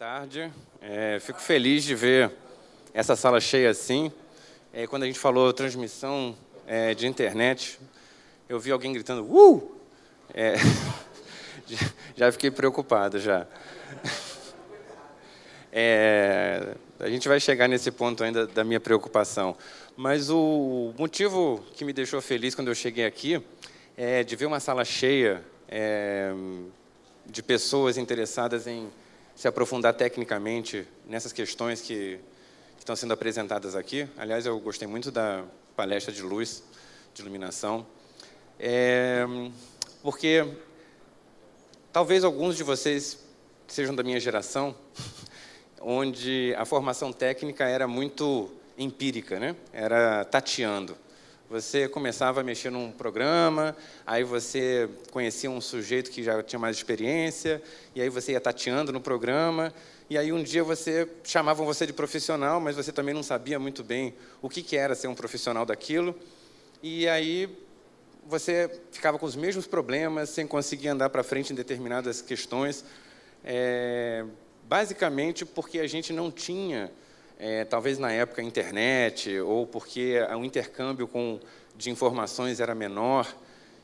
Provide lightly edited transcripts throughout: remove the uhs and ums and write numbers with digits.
tarde. Fico feliz de ver essa sala cheia assim. Quando a gente falou transmissão de internet, eu vi alguém gritando "Uh!". Já fiquei preocupado já. A gente vai chegar nesse ponto ainda da minha preocupação. Mas o motivo que me deixou feliz quando eu cheguei aqui é de ver uma sala cheia de pessoas interessadas em se aprofundar tecnicamente nessas questões que estão sendo apresentadas aqui. Aliás, eu gostei muito da palestra de luz, de iluminação, porque talvez alguns de vocês sejam da minha geração, onde a formação técnica era muito empírica, né? Era tateando. Você começava a mexer num programa, aí você conhecia um sujeito que já tinha mais experiência, e aí você ia tateando no programa, e aí um dia chamavam você de profissional, mas você também não sabia muito bem o que era ser um profissional daquilo, e aí você ficava com os mesmos problemas, sem conseguir andar para frente em determinadas questões, basicamente porque a gente não tinha, talvez na época, internet, ou porque o intercâmbio de informações era menor.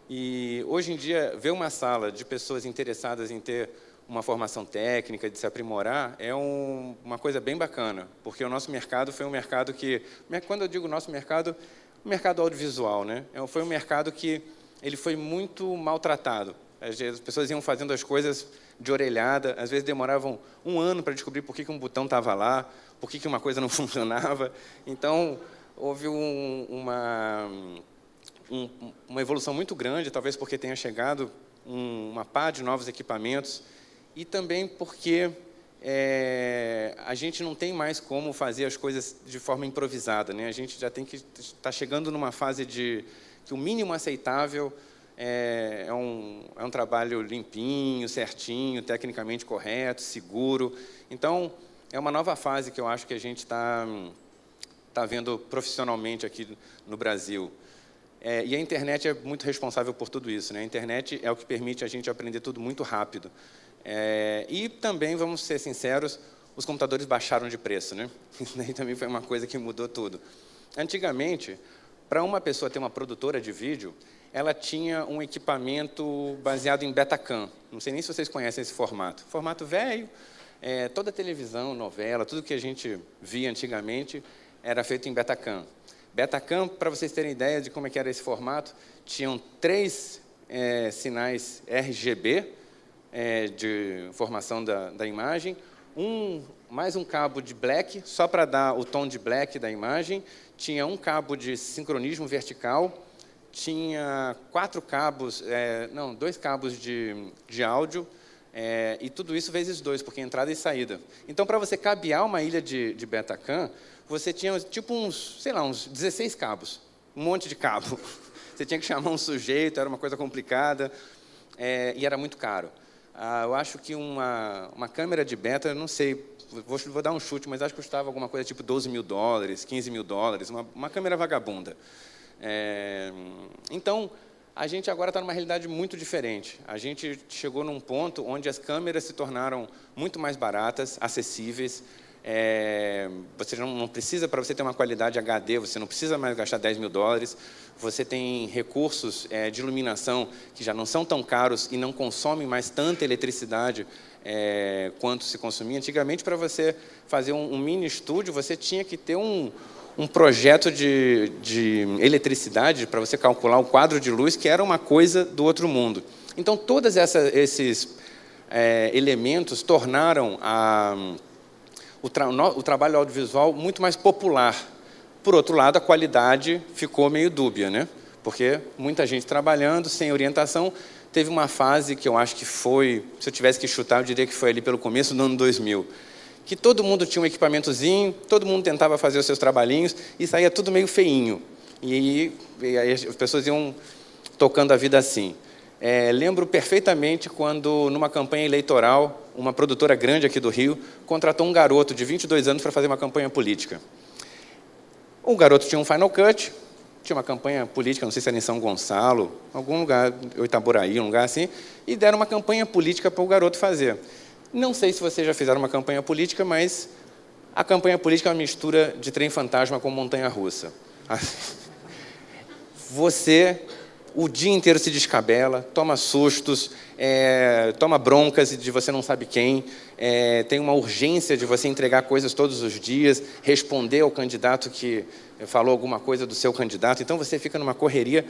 E hoje em dia, ver uma sala de pessoas interessadas em ter uma formação técnica, de se aprimorar, é uma coisa bem bacana, porque o nosso mercado foi um mercado que, quando eu digo nosso mercado, o mercado audiovisual, né? Foi um mercado que ele foi muito maltratado. As pessoas iam fazendo as coisas de orelhada, às vezes demoravam um ano para descobrir por que um botão estava lá, por que uma coisa não funcionava. Então, houve uma evolução muito grande, talvez porque tenha chegado uma pá de novos equipamentos, e também porque a gente não tem mais como fazer as coisas de forma improvisada, né? A gente já tem que estar chegando numa fase que o mínimo aceitável é um trabalho limpinho, certinho, tecnicamente correto, seguro. Então, é uma nova fase que eu acho que a gente está vendo profissionalmente aqui no Brasil. E a internet é muito responsável por tudo isso, né? A internet é o que permite a gente aprender tudo muito rápido. E também, vamos ser sinceros, os computadores baixaram de preço, né? Isso daí também foi uma coisa que mudou tudo. Antigamente, para uma pessoa ter uma produtora de vídeo, ela tinha um equipamento baseado em Betacam. Não sei nem se vocês conhecem esse formato. Formato velho, toda televisão, novela, tudo que a gente via antigamente era feito em Betacam. Betacam, para vocês terem ideia de como é que era esse formato, tinham 3 sinais RGB de formação da imagem, mais um cabo de black, só para dar o tom de black da imagem, tinha um cabo de sincronismo vertical, tinha 2 cabos de áudio, e tudo isso vezes 2, porque entrada e saída. Então, para você cabear uma ilha de Betacam, você tinha tipo uns 16 cabos, um monte de cabo. Você tinha que chamar um sujeito, era uma coisa complicada, e era muito caro. Eu acho que uma câmera de beta, não sei, vou dar um chute, mas acho que custava alguma coisa tipo $12 mil, $15 mil, uma câmera vagabunda. Então, a gente agora está numa realidade muito diferente. A gente chegou num ponto onde as câmeras se tornaram muito mais baratas, acessíveis. Você não precisa, para você ter uma qualidade HD, você não precisa mais gastar $10 mil. Você tem recursos de iluminação que já não são tão caros e não consomem mais tanta eletricidade quanto se consumia. Antigamente, para você fazer um mini estúdio, você tinha que ter um projeto de eletricidade para você calcular o quadro de luz, que era uma coisa do outro mundo. Então, todos esses elementos tornaram o trabalho audiovisual muito mais popular. Por outro lado, a qualidade ficou meio dúbia, né? Porque muita gente trabalhando, sem orientação. Teve uma fase que eu acho que foi, se eu tivesse que chutar, eu diria que foi ali pelo começo do ano 2000, que todo mundo tinha um equipamentozinho, todo mundo tentava fazer os seus trabalhinhos e saía tudo meio feinho. E aí as pessoas iam tocando a vida assim. Lembro perfeitamente quando, numa campanha eleitoral, uma produtora grande aqui do Rio contratou um garoto de 22 anos para fazer uma campanha política. O garoto tinha um Final Cut, tinha uma campanha política, não sei se era em São Gonçalo, algum lugar, ou Itaboraí, um lugar assim, e deram uma campanha política para o garoto fazer. Não sei se vocês já fizeram uma campanha política, mas a campanha política é uma mistura de trem fantasma com montanha-russa. Você, o dia inteiro se descabela, toma sustos, toma broncas de você não sabe quem, tem uma urgência de você entregar coisas todos os dias, responder ao candidato que falou alguma coisa do seu candidato. Então, você fica numa correria.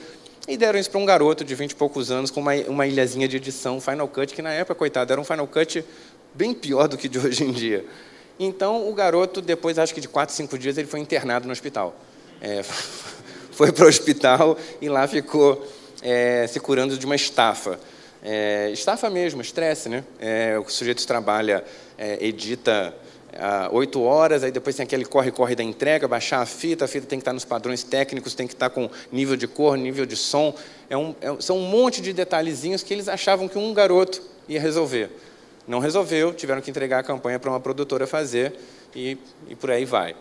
E deram isso para um garoto de 20 e poucos anos com uma ilhazinha de edição, Final Cut, que na época, coitado, era um Final Cut bem pior do que de hoje em dia. Então, o garoto, depois, acho que de 4, 5 dias, ele foi internado no hospital. Foi para o hospital e lá ficou se curando de uma estafa. Estafa mesmo, estresse, né? O sujeito trabalha, edita 8 horas, aí depois tem aquele corre-corre da entrega, baixar a fita tem que estar nos padrões técnicos, tem que estar com nível de cor, nível de som. São um monte de detalhezinhos que eles achavam que um garoto ia resolver. Não resolveu, tiveram que entregar a campanha para uma produtora fazer e por aí vai.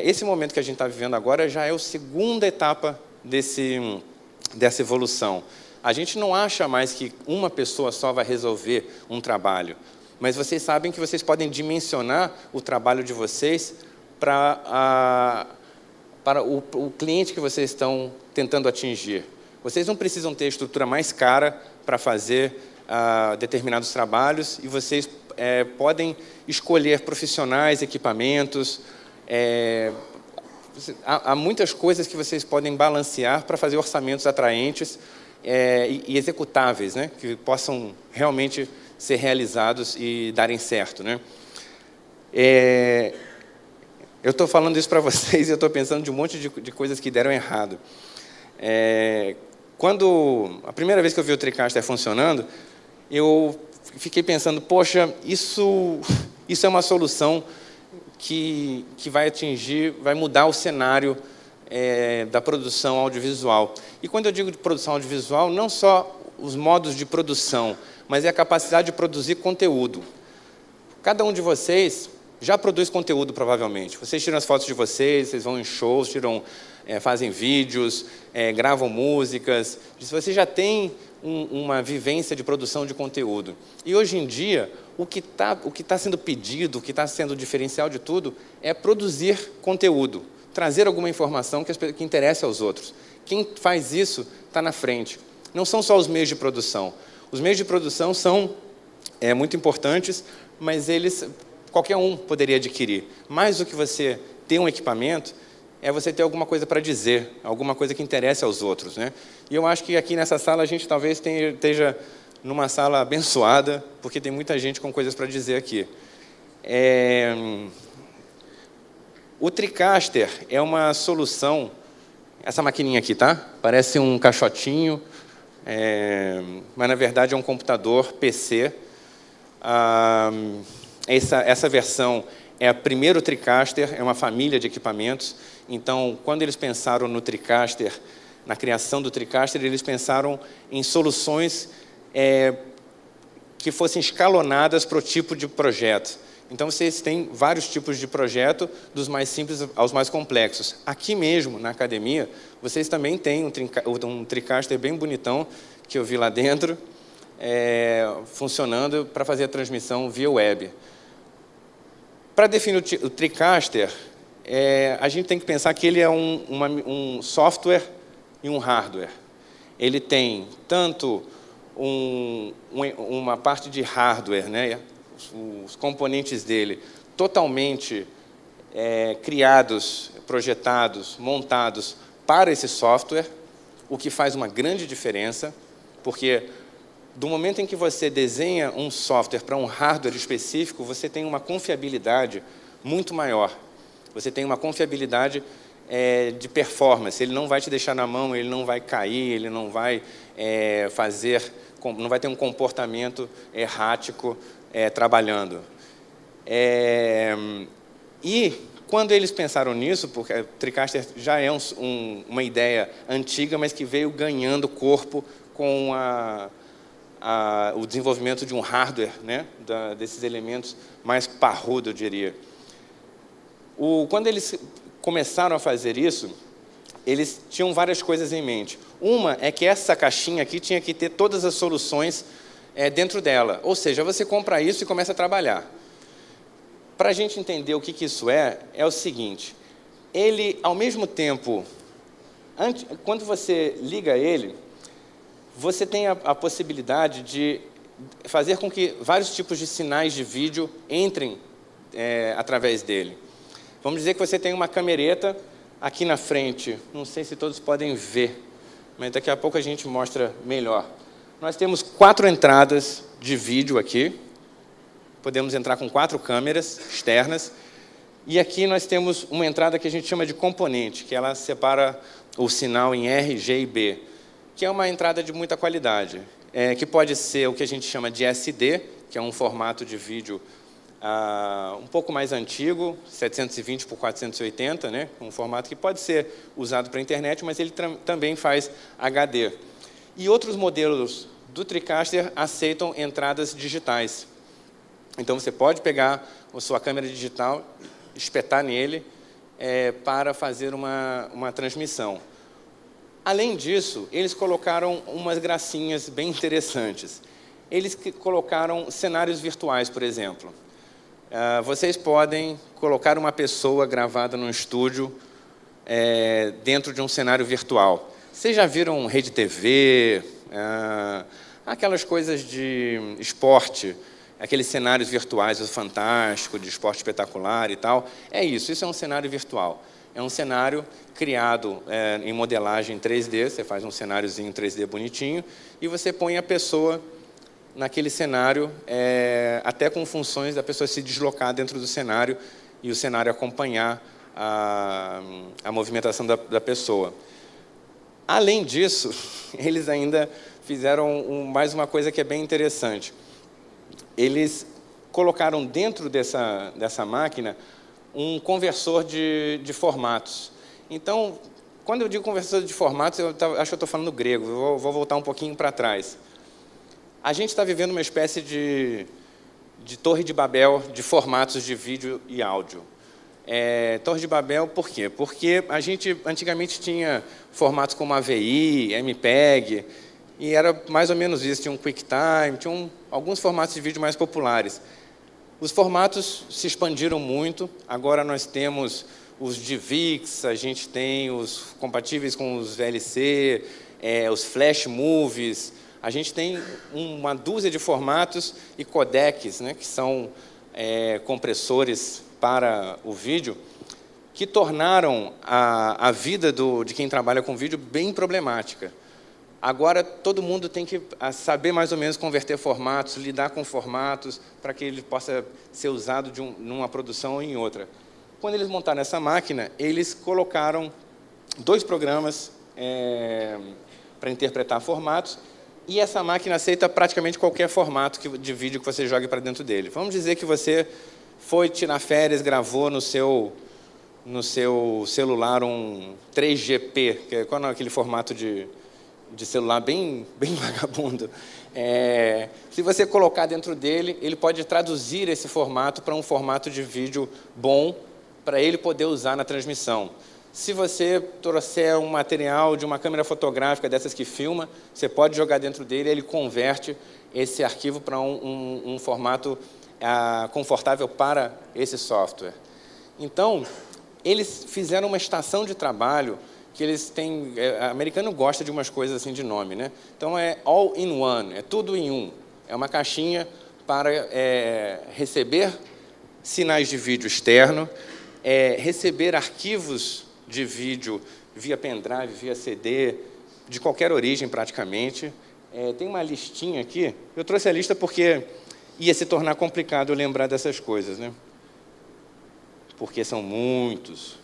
Esse momento que a gente está vivendo agora já é a segunda etapa dessa evolução. A gente não acha mais que uma pessoa só vai resolver um trabalho, mas vocês sabem que vocês podem dimensionar o trabalho de vocês para o cliente que vocês estão tentando atingir. Vocês não precisam ter a estrutura mais cara para fazer determinados trabalhos e vocês podem escolher profissionais, equipamentos. Há muitas coisas que vocês podem balancear para fazer orçamentos atraentes e executáveis, né? Que possam realmente ser realizados e darem certo, né? Eu estou falando isso para vocês e eu estou pensando de um monte de coisas que deram errado. Quando a primeira vez que eu vi o TriCaster funcionando, eu fiquei pensando, poxa, isso é uma solução que vai mudar o cenário da produção audiovisual. E quando eu digo de produção audiovisual, não só os modos de produção, mas é a capacidade de produzir conteúdo. Cada um de vocês já produz conteúdo, provavelmente. Vocês tiram as fotos de vocês vão em shows, fazem vídeos, gravam músicas. Você já tem uma vivência de produção de conteúdo. E, hoje em dia, o que tá sendo pedido, o que está sendo o diferencial de tudo, é produzir conteúdo, trazer alguma informação que interesse aos outros. Quem faz isso está na frente. Não são só os meios de produção. Os meios de produção são muito importantes, mas qualquer um poderia adquirir. Mais do que você ter um equipamento, é você ter alguma coisa para dizer, alguma coisa que interesse aos outros, né? E eu acho que aqui nessa sala a gente talvez esteja numa sala abençoada, porque tem muita gente com coisas para dizer aqui. O TriCaster é uma solução. Essa maquininha aqui, tá? Parece um caixotinho, mas na verdade é um computador PC. Essa versão é o primeiro TriCaster, é uma família de equipamentos. Então, quando eles pensaram no TriCaster, na criação do TriCaster, eles pensaram em soluções que fossem escalonadas para o tipo de projeto. Então, vocês têm vários tipos de projeto, dos mais simples aos mais complexos. Aqui mesmo, na academia, vocês também têm um TriCaster bem bonitão, que eu vi lá dentro, funcionando para fazer a transmissão via web. Para definir o TriCaster, a gente tem que pensar que ele é um software e um hardware. Ele tem tanto uma parte de hardware, né, os componentes dele totalmente criados, projetados, montados para esse software, o que faz uma grande diferença, porque do momento em que você desenha um software para um hardware específico, você tem uma confiabilidade muito maior. Você tem uma confiabilidade de performance. Ele não vai te deixar na mão, ele não vai cair, ele não vai não vai ter um comportamento errático trabalhando. E quando eles pensaram nisso, porque o TriCaster já é uma ideia antiga, mas que veio ganhando corpo com o desenvolvimento de um hardware, né, desses elementos mais parrudo, eu diria. Quando eles começaram a fazer isso, eles tinham várias coisas em mente. Uma é que essa caixinha aqui tinha que ter todas as soluções dentro dela. Ou seja, você compra isso e começa a trabalhar. Para a gente entender o que isso é o seguinte: ele, ao mesmo tempo, quando você liga ele, você tem a possibilidade de fazer com que vários tipos de sinais de vídeo entrem através dele. Vamos dizer que você tem uma camereta aqui na frente. Não sei se todos podem ver, mas daqui a pouco a gente mostra melhor. Nós temos 4 entradas de vídeo aqui. Podemos entrar com 4 câmeras externas. E aqui nós temos uma entrada que a gente chama de componente, que ela separa o sinal em R, G e B, que é uma entrada de muita qualidade, que pode ser o que a gente chama de SD, que é um formato de vídeo um pouco mais antigo, 720 por 480, né? Um formato que pode ser usado para a internet, mas ele também faz HD. E outros modelos do TriCaster aceitam entradas digitais. Então, você pode pegar a sua câmera digital, espetar nele para fazer uma transmissão. Além disso, eles colocaram umas gracinhas bem interessantes. Eles colocaram cenários virtuais, por exemplo. Vocês podem colocar uma pessoa gravada num estúdio dentro de um cenário virtual. Vocês já viram Rede TV, aquelas coisas de esporte, aqueles cenários virtuais, o Fantástico, de Esporte Espetacular e tal? É isso é um cenário virtual. É um cenário criado em modelagem 3D, você faz um cenáriozinho 3D bonitinho, e você põe a pessoa naquele cenário, até com funções da pessoa se deslocar dentro do cenário e o cenário acompanhar a movimentação da pessoa. Além disso, eles ainda fizeram mais uma coisa que é bem interessante. Eles colocaram dentro dessa máquina um conversor de formatos. Então, quando eu digo conversor de formatos, acho que eu estou falando grego, vou voltar um pouquinho para trás. A gente está vivendo uma espécie de Torre de Babel de formatos de vídeo e áudio. Torre de Babel, por quê? Porque a gente antigamente tinha formatos como AVI, MPEG, e era mais ou menos isso. Tinha um QuickTime, tinha alguns formatos de vídeo mais populares. Os formatos se expandiram muito. Agora nós temos os DivX, a gente tem os compatíveis com os VLC, os Flash Movies. A gente tem uma dúzia de formatos e codecs, né, que são compressores para o vídeo, que tornaram a vida de quem trabalha com vídeo bem problemática. Agora, todo mundo tem que saber mais ou menos converter formatos, lidar com formatos, para que ele possa ser usado numa produção ou em outra. Quando eles montaram essa máquina, eles colocaram 2 programas para interpretar formatos, e essa máquina aceita praticamente qualquer formato de vídeo que você jogue para dentro dele. Vamos dizer que você foi tirar férias, gravou no seu celular um 3GP, que é aquele formato de celular bem vagabundo. Se você colocar dentro dele, ele pode traduzir esse formato para um formato de vídeo bom, para ele poder usar na transmissão. Se você trouxer um material de uma câmera fotográfica dessas que filma, você pode jogar dentro dele e ele converte esse arquivo para um formato confortável para esse software. Então, eles fizeram uma estação de trabalho que eles têm... americano gosta de umas coisas assim de nome, né? Então, é all in one, é tudo em um. É uma caixinha para receber sinais de vídeo externo, receber arquivos de vídeo via pendrive, via CD, de qualquer origem praticamente. Tem uma listinha aqui. Eu trouxe a lista porque ia se tornar complicado eu lembrar dessas coisas, né? Porque são muitos.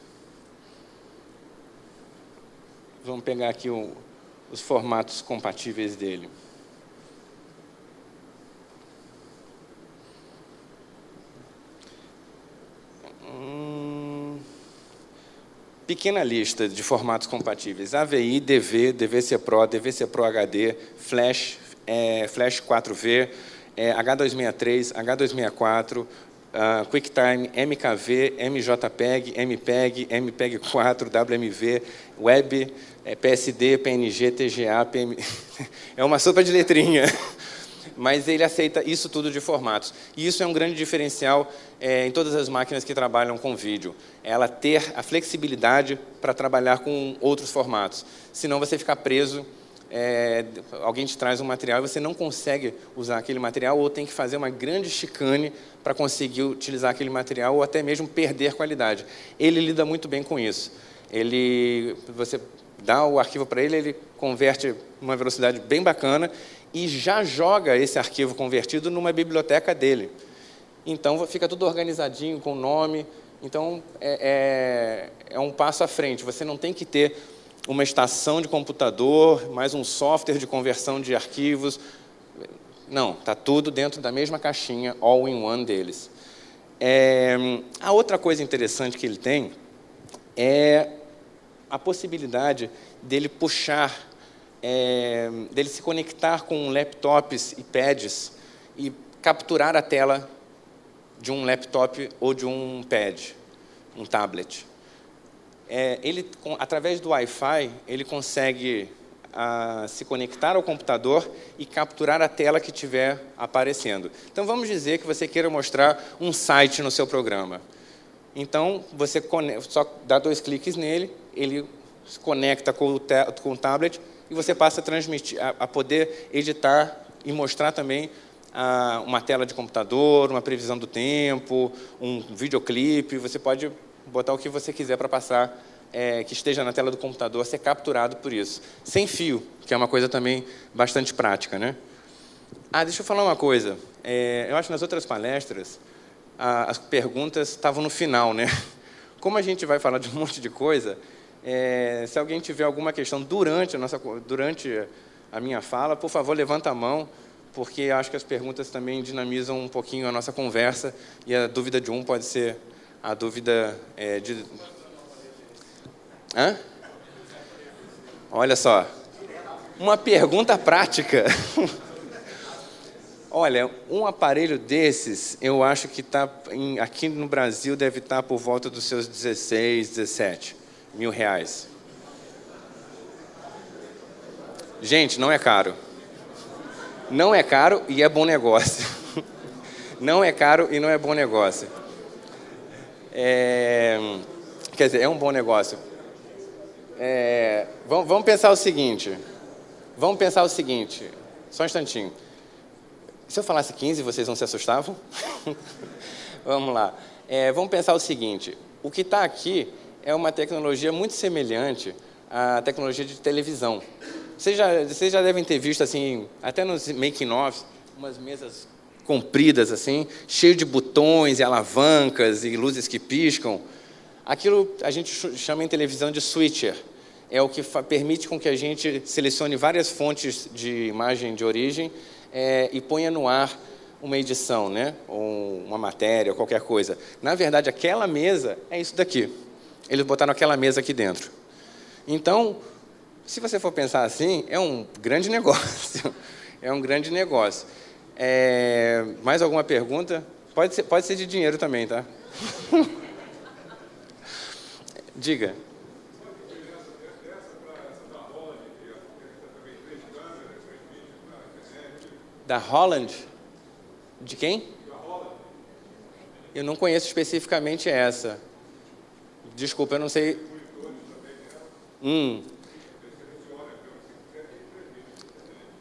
Vamos pegar aqui os formatos compatíveis dele. Pequena lista de formatos compatíveis: AVI, DV, DVC Pro, DVC Pro HD, Flash, Flash 4V, H263, H264, QuickTime, MKV, MJPEG, MPEG, MPEG-4, WMV, Web, PSD, PNG, TGA, PM... É uma sopa de letrinha. mas ele aceita isso tudo de formatos. E isso é um grande diferencial em todas as máquinas que trabalham com vídeo. Ela ter a flexibilidade para trabalhar com outros formatos. Senão você fica preso, alguém te traz um material e você não consegue usar aquele material ou tem que fazer uma grande chicane para conseguir utilizar aquele material ou até mesmo perder qualidade. Ele lida muito bem com isso. Você dá o arquivo para ele, ele converte uma velocidade bem bacana e já joga esse arquivo convertido numa biblioteca dele. Então, fica tudo organizadinho, com nome. Então, é um passo à frente. Você não tem que ter uma estação de computador, mais um software de conversão de arquivos. Não, está tudo dentro da mesma caixinha, all-in-one deles. A outra coisa interessante que ele tem é a possibilidade dele puxar, dele se conectar com laptops e pads e capturar a tela de um laptop ou de um pad, um tablet. Através do Wi-Fi, ele consegue se conectar ao computador e capturar a tela que estiver aparecendo. Então, vamos dizer que você queira mostrar um site no seu programa. Então, você só dá 2 cliques nele, ele se conecta com o tablet e você passa a transmitir, a poder editar e mostrar também uma tela de computador, uma previsão do tempo, um videoclipe. Você pode botar o que você quiser para passar, que esteja na tela do computador, ser capturado por isso. Sem fio, que é uma coisa também bastante prática, né? Deixa eu falar uma coisa. Eu acho que nas outras palestras, as perguntas estavam no final, né? Como a gente vai falar de um monte de coisa, se alguém tiver alguma questão durante a minha fala, por favor, levanta a mão, porque acho que as perguntas também dinamizam um pouquinho a nossa conversa e a dúvida de um pode ser a dúvida de... Hã? Olha só, uma pergunta prática. Olha, um aparelho desses, eu acho que aqui no Brasil deve estar por volta dos seus 16, 17 mil reais. Gente, não é caro. Não é caro e é bom negócio. Não é caro e não é bom negócio. Quer dizer, é um bom negócio. Vamos pensar o seguinte. Só um instantinho. Se eu falasse 15, vocês não se assustavam? Vamos lá. Vamos pensar o seguinte. O que está aqui é uma tecnologia muito semelhante à tecnologia de televisão. Vocês já devem ter visto, assim, até nos making-offs, umas mesas compridas, assim, cheio de botões e alavancas e luzes que piscam. Aquilo a gente chama em televisão de switcher. É o que permite com que a gente selecione várias fontes de imagem de origem e ponha no ar uma edição, né? Ou uma matéria, ou qualquer coisa. Na verdade, aquela mesa é isso daqui. Eles botaram aquela mesa aqui dentro. Então, se você for pensar assim, é um grande negócio. É um grande negócio. Mais alguma pergunta? Pode ser de dinheiro também, tá? Diga. Da Holland? De quem? Eu não conheço especificamente essa. Desculpa, eu não sei.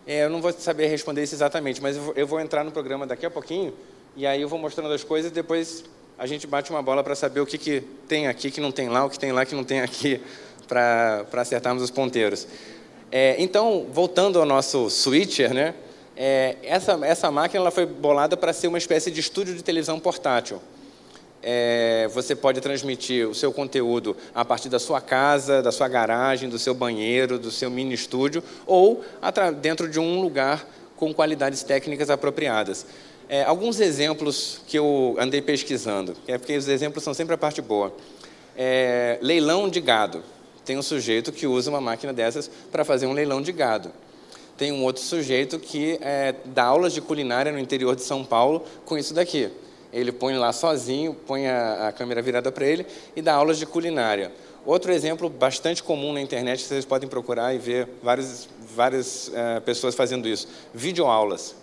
Eu não vou saber responder isso exatamente, mas eu vou entrar no programa daqui a pouquinho e aí eu vou mostrando as coisas e depois a gente bate uma bola para saber o que tem aqui que não tem lá, o que tem lá que não tem aqui, para acertarmos os ponteiros. Então, voltando ao nosso switcher, né? Essa máquina ela foi bolada para ser uma espécie de estúdio de televisão portátil. Você pode transmitir o seu conteúdo a partir da sua casa, da sua garagem, do seu banheiro, do seu mini estúdio, ou dentro de um lugar com qualidades técnicas apropriadas. Alguns exemplos que eu andei pesquisando, porque os exemplos são sempre a parte boa. Leilão de gado. Tem um sujeito que usa uma máquina dessas para fazer um leilão de gado. Tem um outro sujeito que dá aulas de culinária no interior de São Paulo com isso daqui. Ele põe lá sozinho, põe a câmera virada para ele e dá aulas de culinária. Outro exemplo bastante comum na internet, vocês podem procurar e ver várias pessoas fazendo isso. Videoaulas.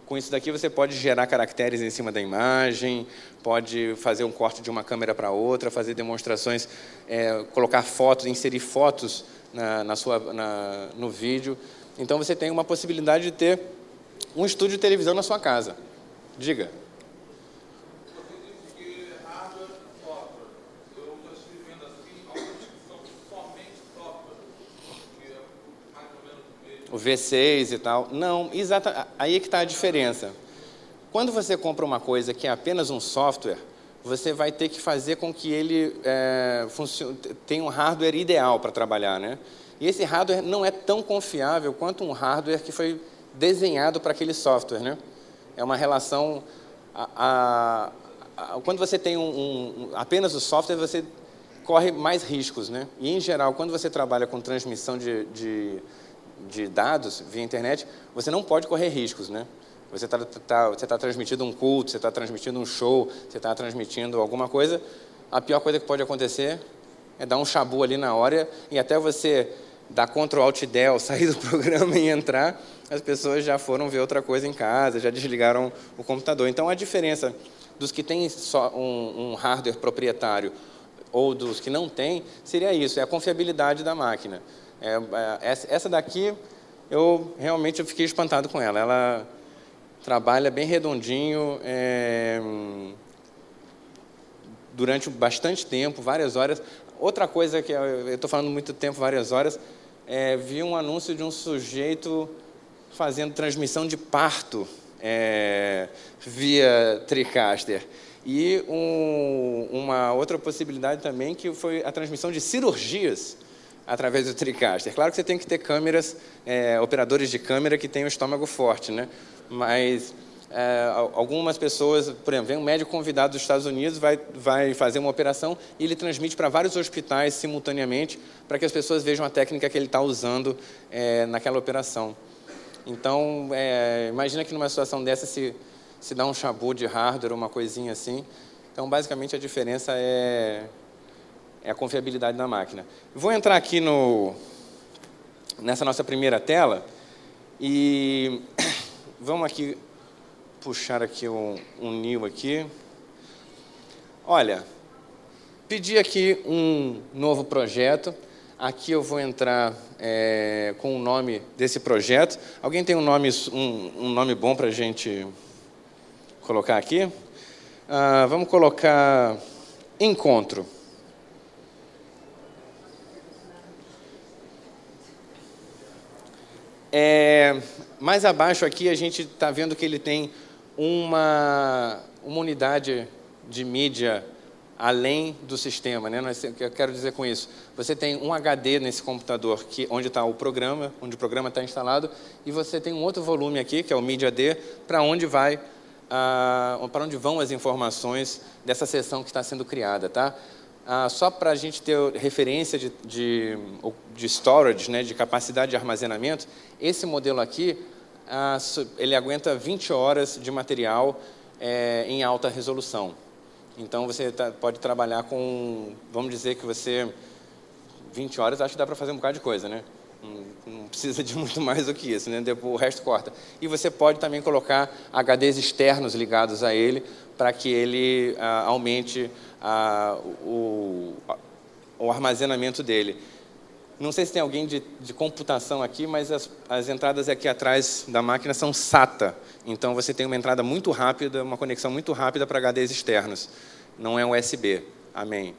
Com isso daqui, você pode gerar caracteres em cima da imagem, pode fazer um corte de uma câmera para outra, fazer demonstrações, colocar fotos, inserir fotos no vídeo. Então, você tem uma possibilidade de ter um estúdio de televisão na sua casa. Diga. O V6 e tal. Não, aí é que está a diferença. Quando você compra uma coisa que é apenas um software, você vai ter que fazer com que ele tenha um hardware ideal para trabalhar, né? E esse hardware não é tão confiável quanto um hardware que foi desenhado para aquele software, né? É uma relação... quando você tem apenas o software, você corre mais riscos, né? E, em geral, quando você trabalha com transmissão de dados via internet, você não pode correr riscos, né? Você está transmitindo um culto, você está transmitindo um show, você está transmitindo alguma coisa, a pior coisa que pode acontecer é dar um chabu ali na hora e até você dar Ctrl Alt Del, sair do programa e entrar, as pessoas já foram ver outra coisa em casa, já desligaram o computador. Então, a diferença dos que têm só um hardware proprietário ou dos que não têm, seria isso, é a confiabilidade da máquina. Essa daqui, eu realmente fiquei espantado com ela. Ela trabalha bem redondinho, durante bastante tempo, várias horas. Outra coisa que eu estou falando muito tempo, várias horas, vi um anúncio de um sujeito fazendo transmissão de parto via TriCaster. E uma outra possibilidade também, que foi a transmissão de cirurgias através do TriCaster. Claro que você tem que ter câmeras, operadores de câmera que tenham o estômago forte, né? Mas algumas pessoas, por exemplo, vem um médico convidado dos Estados Unidos, vai fazer uma operação e ele transmite para vários hospitais simultaneamente para que as pessoas vejam a técnica que ele está usando naquela operação. Então, imagina que numa situação dessa se dá um chabu de hardware, uma coisinha assim. Então, basicamente, a diferença é a confiabilidade da máquina. Vou entrar aqui nessa nossa primeira tela e vamos aqui puxar aqui um new aqui. Olha, pedi aqui um novo projeto. Aqui eu vou entrar com o nome desse projeto. Alguém tem um nome bom para a gente colocar aqui? Vamos colocar Encontro. Mais abaixo aqui a gente está vendo que ele tem uma unidade de mídia além do sistema, né? O que eu quero dizer com isso? Você tem um HD nesse computador onde está o programa, onde o programa está instalado, e você tem um outro volume aqui, que é o Media D, para onde vão as informações dessa seção que está sendo criada, tá? Só para a gente ter referência de storage, né, de capacidade de armazenamento, esse modelo aqui, ele aguenta 20 horas de material em alta resolução. Então, você pode trabalhar com, vamos dizer que 20 horas, acho que dá para fazer um bocado de coisa, né? Não precisa de muito mais do que isso, né? Depois o resto corta. E você pode também colocar HDs externos ligados a ele, para que ele aumente o armazenamento dele. Não sei se tem alguém de computação aqui, mas as entradas aqui atrás da máquina são SATA. Então, você tem uma entrada muito rápida, uma conexão muito rápida para HDs externos. Não é USB. Amém.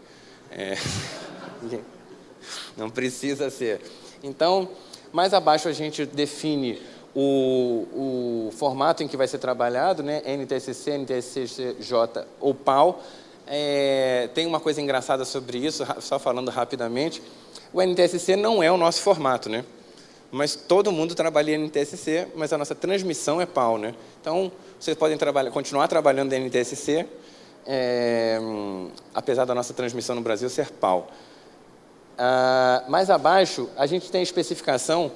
Não precisa ser. Então, mais abaixo a gente define o formato em que vai ser trabalhado, né? NTSC, NTSC-J ou PAL. Tem uma coisa engraçada sobre isso, só falando rapidamente. O NTSC não é o nosso formato, né? Mas todo mundo trabalha em NTSC, mas a nossa transmissão é PAL, né? Então, vocês podem continuar trabalhando em NTSC, apesar da nossa transmissão no Brasil ser PAL. Mais abaixo, a gente tem a especificação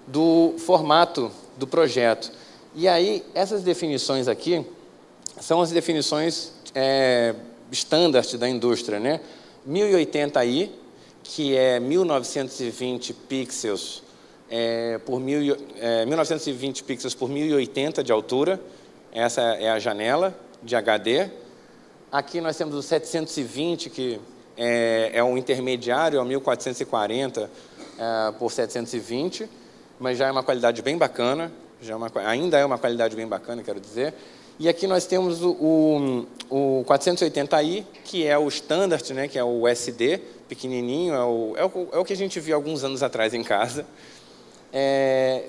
do formato do projeto. E aí, essas definições aqui são as definições standard da indústria, né? 1080i, que é 1920 pixels por 1920 pixels por 1080 de altura. Essa é a janela de HD. Aqui nós temos o 720, que é um intermediário, é o 1440 por 720, mas já é uma qualidade bem bacana, ainda é uma qualidade bem bacana, quero dizer. E aqui nós temos o 480i, que é o standard, né, que é o SD, pequenininho, é o que a gente viu alguns anos atrás em casa,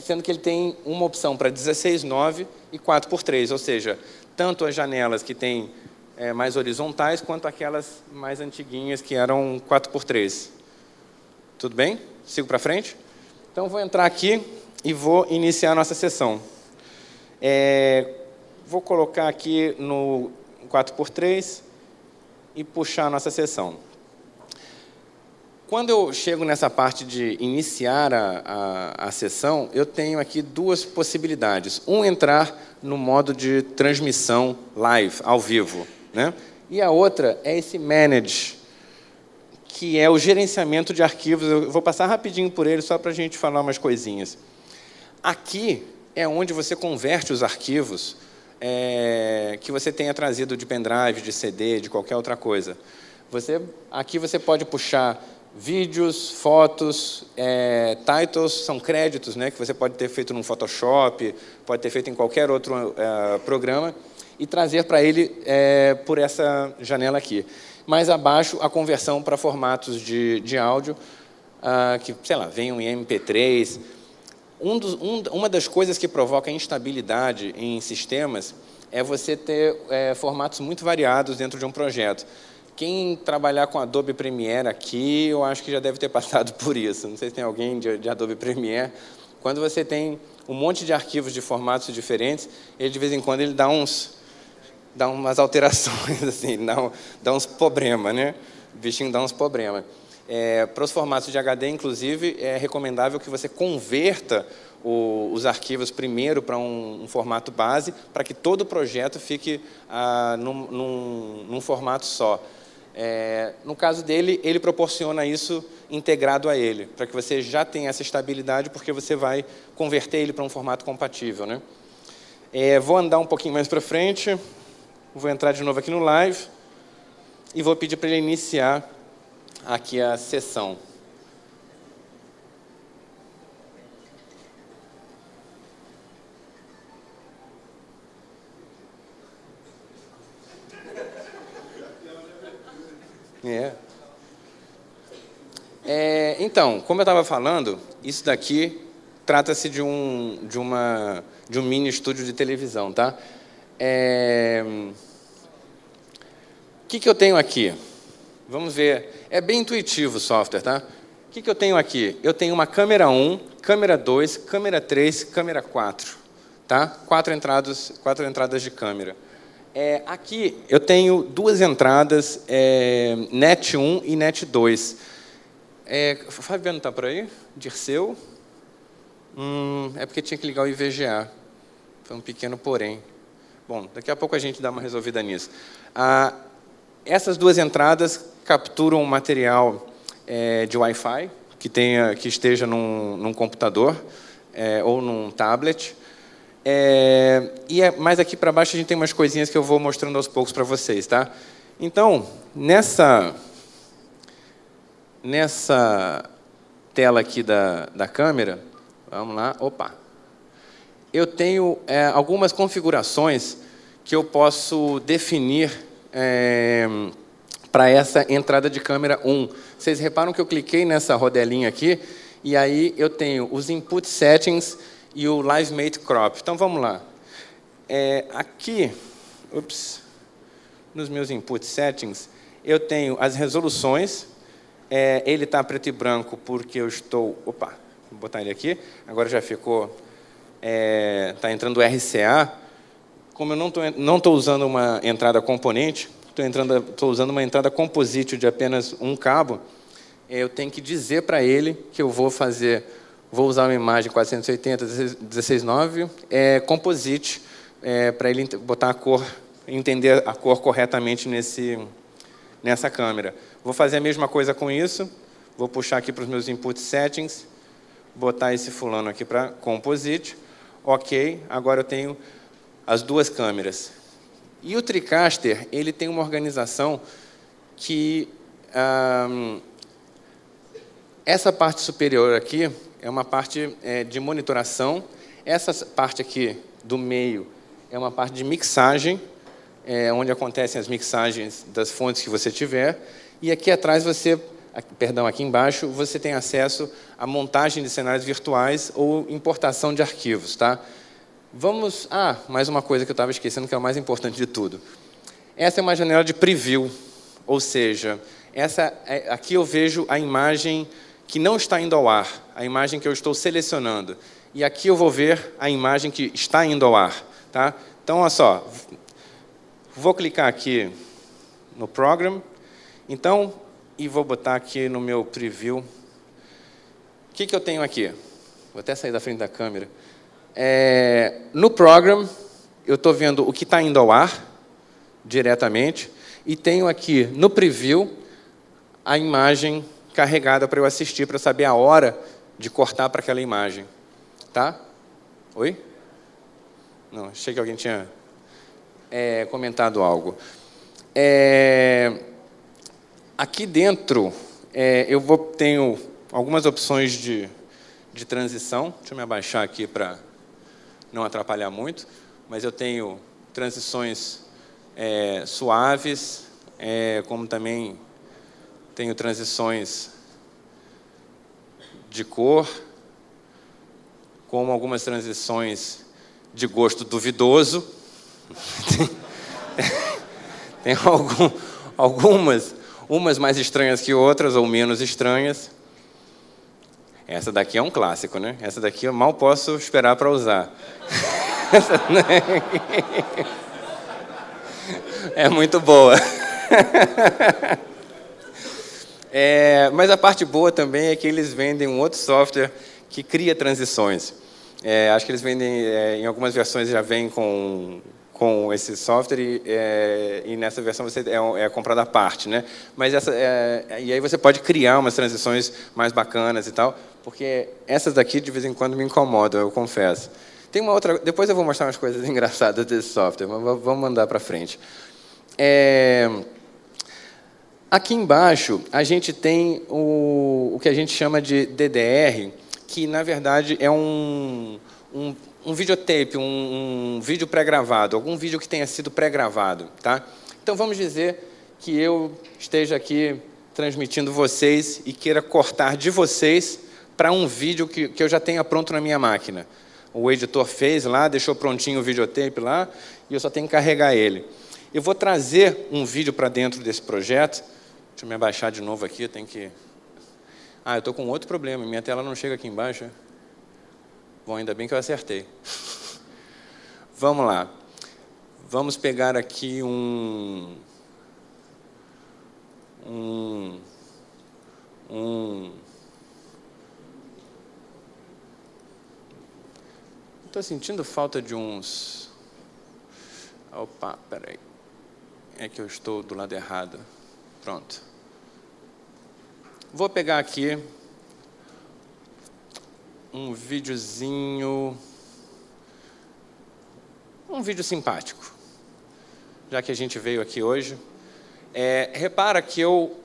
sendo que ele tem uma opção para 16:9 e 4:3, ou seja, tanto as janelas que têm mais horizontais, quanto aquelas mais antiguinhas que eram 4:3. Tudo bem? Sigo para frente? Então, vou entrar aqui e vou iniciar a nossa sessão. Vou colocar aqui no 4:3 e puxar a nossa sessão. Quando eu chego nessa parte de iniciar a sessão, eu tenho aqui duas possibilidades. Entrar no modo de transmissão live, ao vivo, né? E a outra é esse Manage, que é o gerenciamento de arquivos. Eu vou passar rapidinho por ele, só para a gente falar umas coisinhas. Aqui é onde você converte os arquivos que você tenha trazido de pendrive, de CD, de qualquer outra coisa. Aqui você pode puxar vídeos, fotos, titles, são créditos, né, que você pode ter feito no Photoshop, pode ter feito em qualquer outro programa, e trazer para ele por essa janela aqui. Mais abaixo, a conversão para formatos de áudio, que, sei lá, venham em MP3. Uma das coisas que provoca instabilidade em sistemas é você ter formatos muito variados dentro de um projeto. Quem trabalhar com Adobe Premiere aqui, eu acho que já deve ter passado por isso. Não sei se tem alguém de Adobe Premiere. Quando você tem um monte de arquivos de formatos diferentes, ele, de vez em quando, ele dá umas alterações, assim, dá uns problemas, né? O bichinho dá uns problemas. Para os formatos de HD, inclusive, é recomendável que você converta os arquivos primeiro para um formato base, para que todo o projeto fique num formato só. No caso dele, ele proporciona isso integrado a ele, para que você já tenha essa estabilidade, porque você vai converter ele para um formato compatível, né? Vou andar um pouquinho mais para frente, vou entrar de novo aqui no Live e vou pedir para ele iniciar aqui a sessão. Então, como eu estava falando, isso daqui trata-se de um mini estúdio de televisão, tá? O que eu tenho aqui? Vamos ver. É bem intuitivo o software, tá? O que eu tenho aqui? Eu tenho uma câmera 1, câmera 2, câmera 3, câmera 4. Tá? Quatro entradas de câmera. Aqui eu tenho duas entradas, Net 1 e Net 2. O Fabiano está por aí? Dirceu? É porque tinha que ligar o IVGA. Foi um pequeno porém. Bom, daqui a pouco a gente dá uma resolvida nisso. Essas duas entradas capturam material de Wi-Fi que esteja num computador ou num tablet. Mais aqui para baixo a gente tem umas coisinhas que eu vou mostrando aos poucos para vocês, tá? Então, nessa tela aqui da câmera, vamos lá, eu tenho algumas configurações que eu posso definir para essa entrada de câmera 1. Vocês reparam que eu cliquei nessa rodelinha aqui, e aí eu tenho os Input Settings e o Live Mate Crop. Então, vamos lá. Aqui, nos meus Input Settings, eu tenho as resoluções. Ele está preto e branco porque eu estou... vou botar ele aqui. Agora já ficou... Está entrando o RCA. Como eu não estou usando uma entrada componente, estou usando uma entrada composite de apenas um cabo, eu tenho que dizer para ele que eu vou usar uma imagem 480 16:9 composite, para ele botar a cor, entender a cor corretamente nessa câmera. Vou fazer a mesma coisa com isso, vou puxar aqui para os meus Input Settings, botar esse fulano aqui para Composite. Ok, agora eu tenho as duas câmeras. E o TriCaster, ele tem uma organização que... essa parte superior aqui é uma parte de monitoração. Essa parte aqui do meio é uma parte de mixagem, onde acontecem as mixagens das fontes que você tiver. E aqui atrás aqui embaixo, você tem acesso à montagem de cenários virtuais ou importação de arquivos, tá? Mais uma coisa que eu estava esquecendo, que é o mais importante de tudo. Essa é uma janela de preview, ou seja, aqui eu vejo a imagem que não está indo ao ar, a imagem que eu estou selecionando. E aqui eu vou ver a imagem que está indo ao ar, tá? Então, olha só, vou clicar aqui no Program, então, e vou botar aqui no meu preview. O que eu tenho aqui? Vou até sair da frente da câmera. No Program, eu estou vendo o que está indo ao ar, diretamente, e tenho aqui, no Preview, a imagem carregada para eu assistir, para saber a hora de cortar para aquela imagem. Tá? Oi? Não, achei que alguém tinha comentado algo. Aqui dentro, tenho algumas opções de transição. Deixa eu me abaixar aqui para não atrapalhar muito. Mas eu tenho transições suaves, como também tenho transições de cor, como algumas transições de gosto duvidoso. Tem algumas, umas mais estranhas que outras, ou menos estranhas. Essa daqui é um clássico, né? Essa daqui eu mal posso esperar para usar. É muito boa. Mas a parte boa também é que eles vendem um outro software que cria transições. Acho que eles vendem, em algumas versões já vem com esse software e nessa versão você comprado à parte, né? Mas e aí você pode criar umas transições mais bacanas e tal, porque essas daqui de vez em quando me incomodam, eu confesso. Tem uma outra, depois eu vou mostrar umas coisas engraçadas desse software, mas vamos mandar para frente. Aqui embaixo a gente tem o que a gente chama de DDR, que na verdade é um videotape, um vídeo pré-gravado, algum vídeo que tenha sido pré-gravado, tá? Então vamos dizer que eu esteja aqui transmitindo vocês e queira cortar de vocês para um vídeo que eu já tenha pronto na minha máquina. O editor fez lá, deixou prontinho o videotape lá, e eu só tenho que carregar ele. Eu vou trazer um vídeo para dentro desse projeto. Deixa eu me abaixar de novo aqui, eu tenho que... eu estou com outro problema, minha tela não chega aqui embaixo. Bom, ainda bem que eu acertei. Vamos lá. Vamos pegar aqui Estou sentindo falta de uns... Opa, peraí. É que eu estou do lado errado. Pronto. Vou pegar aqui um videozinho, um vídeo simpático, já que a gente veio aqui hoje. Repara que eu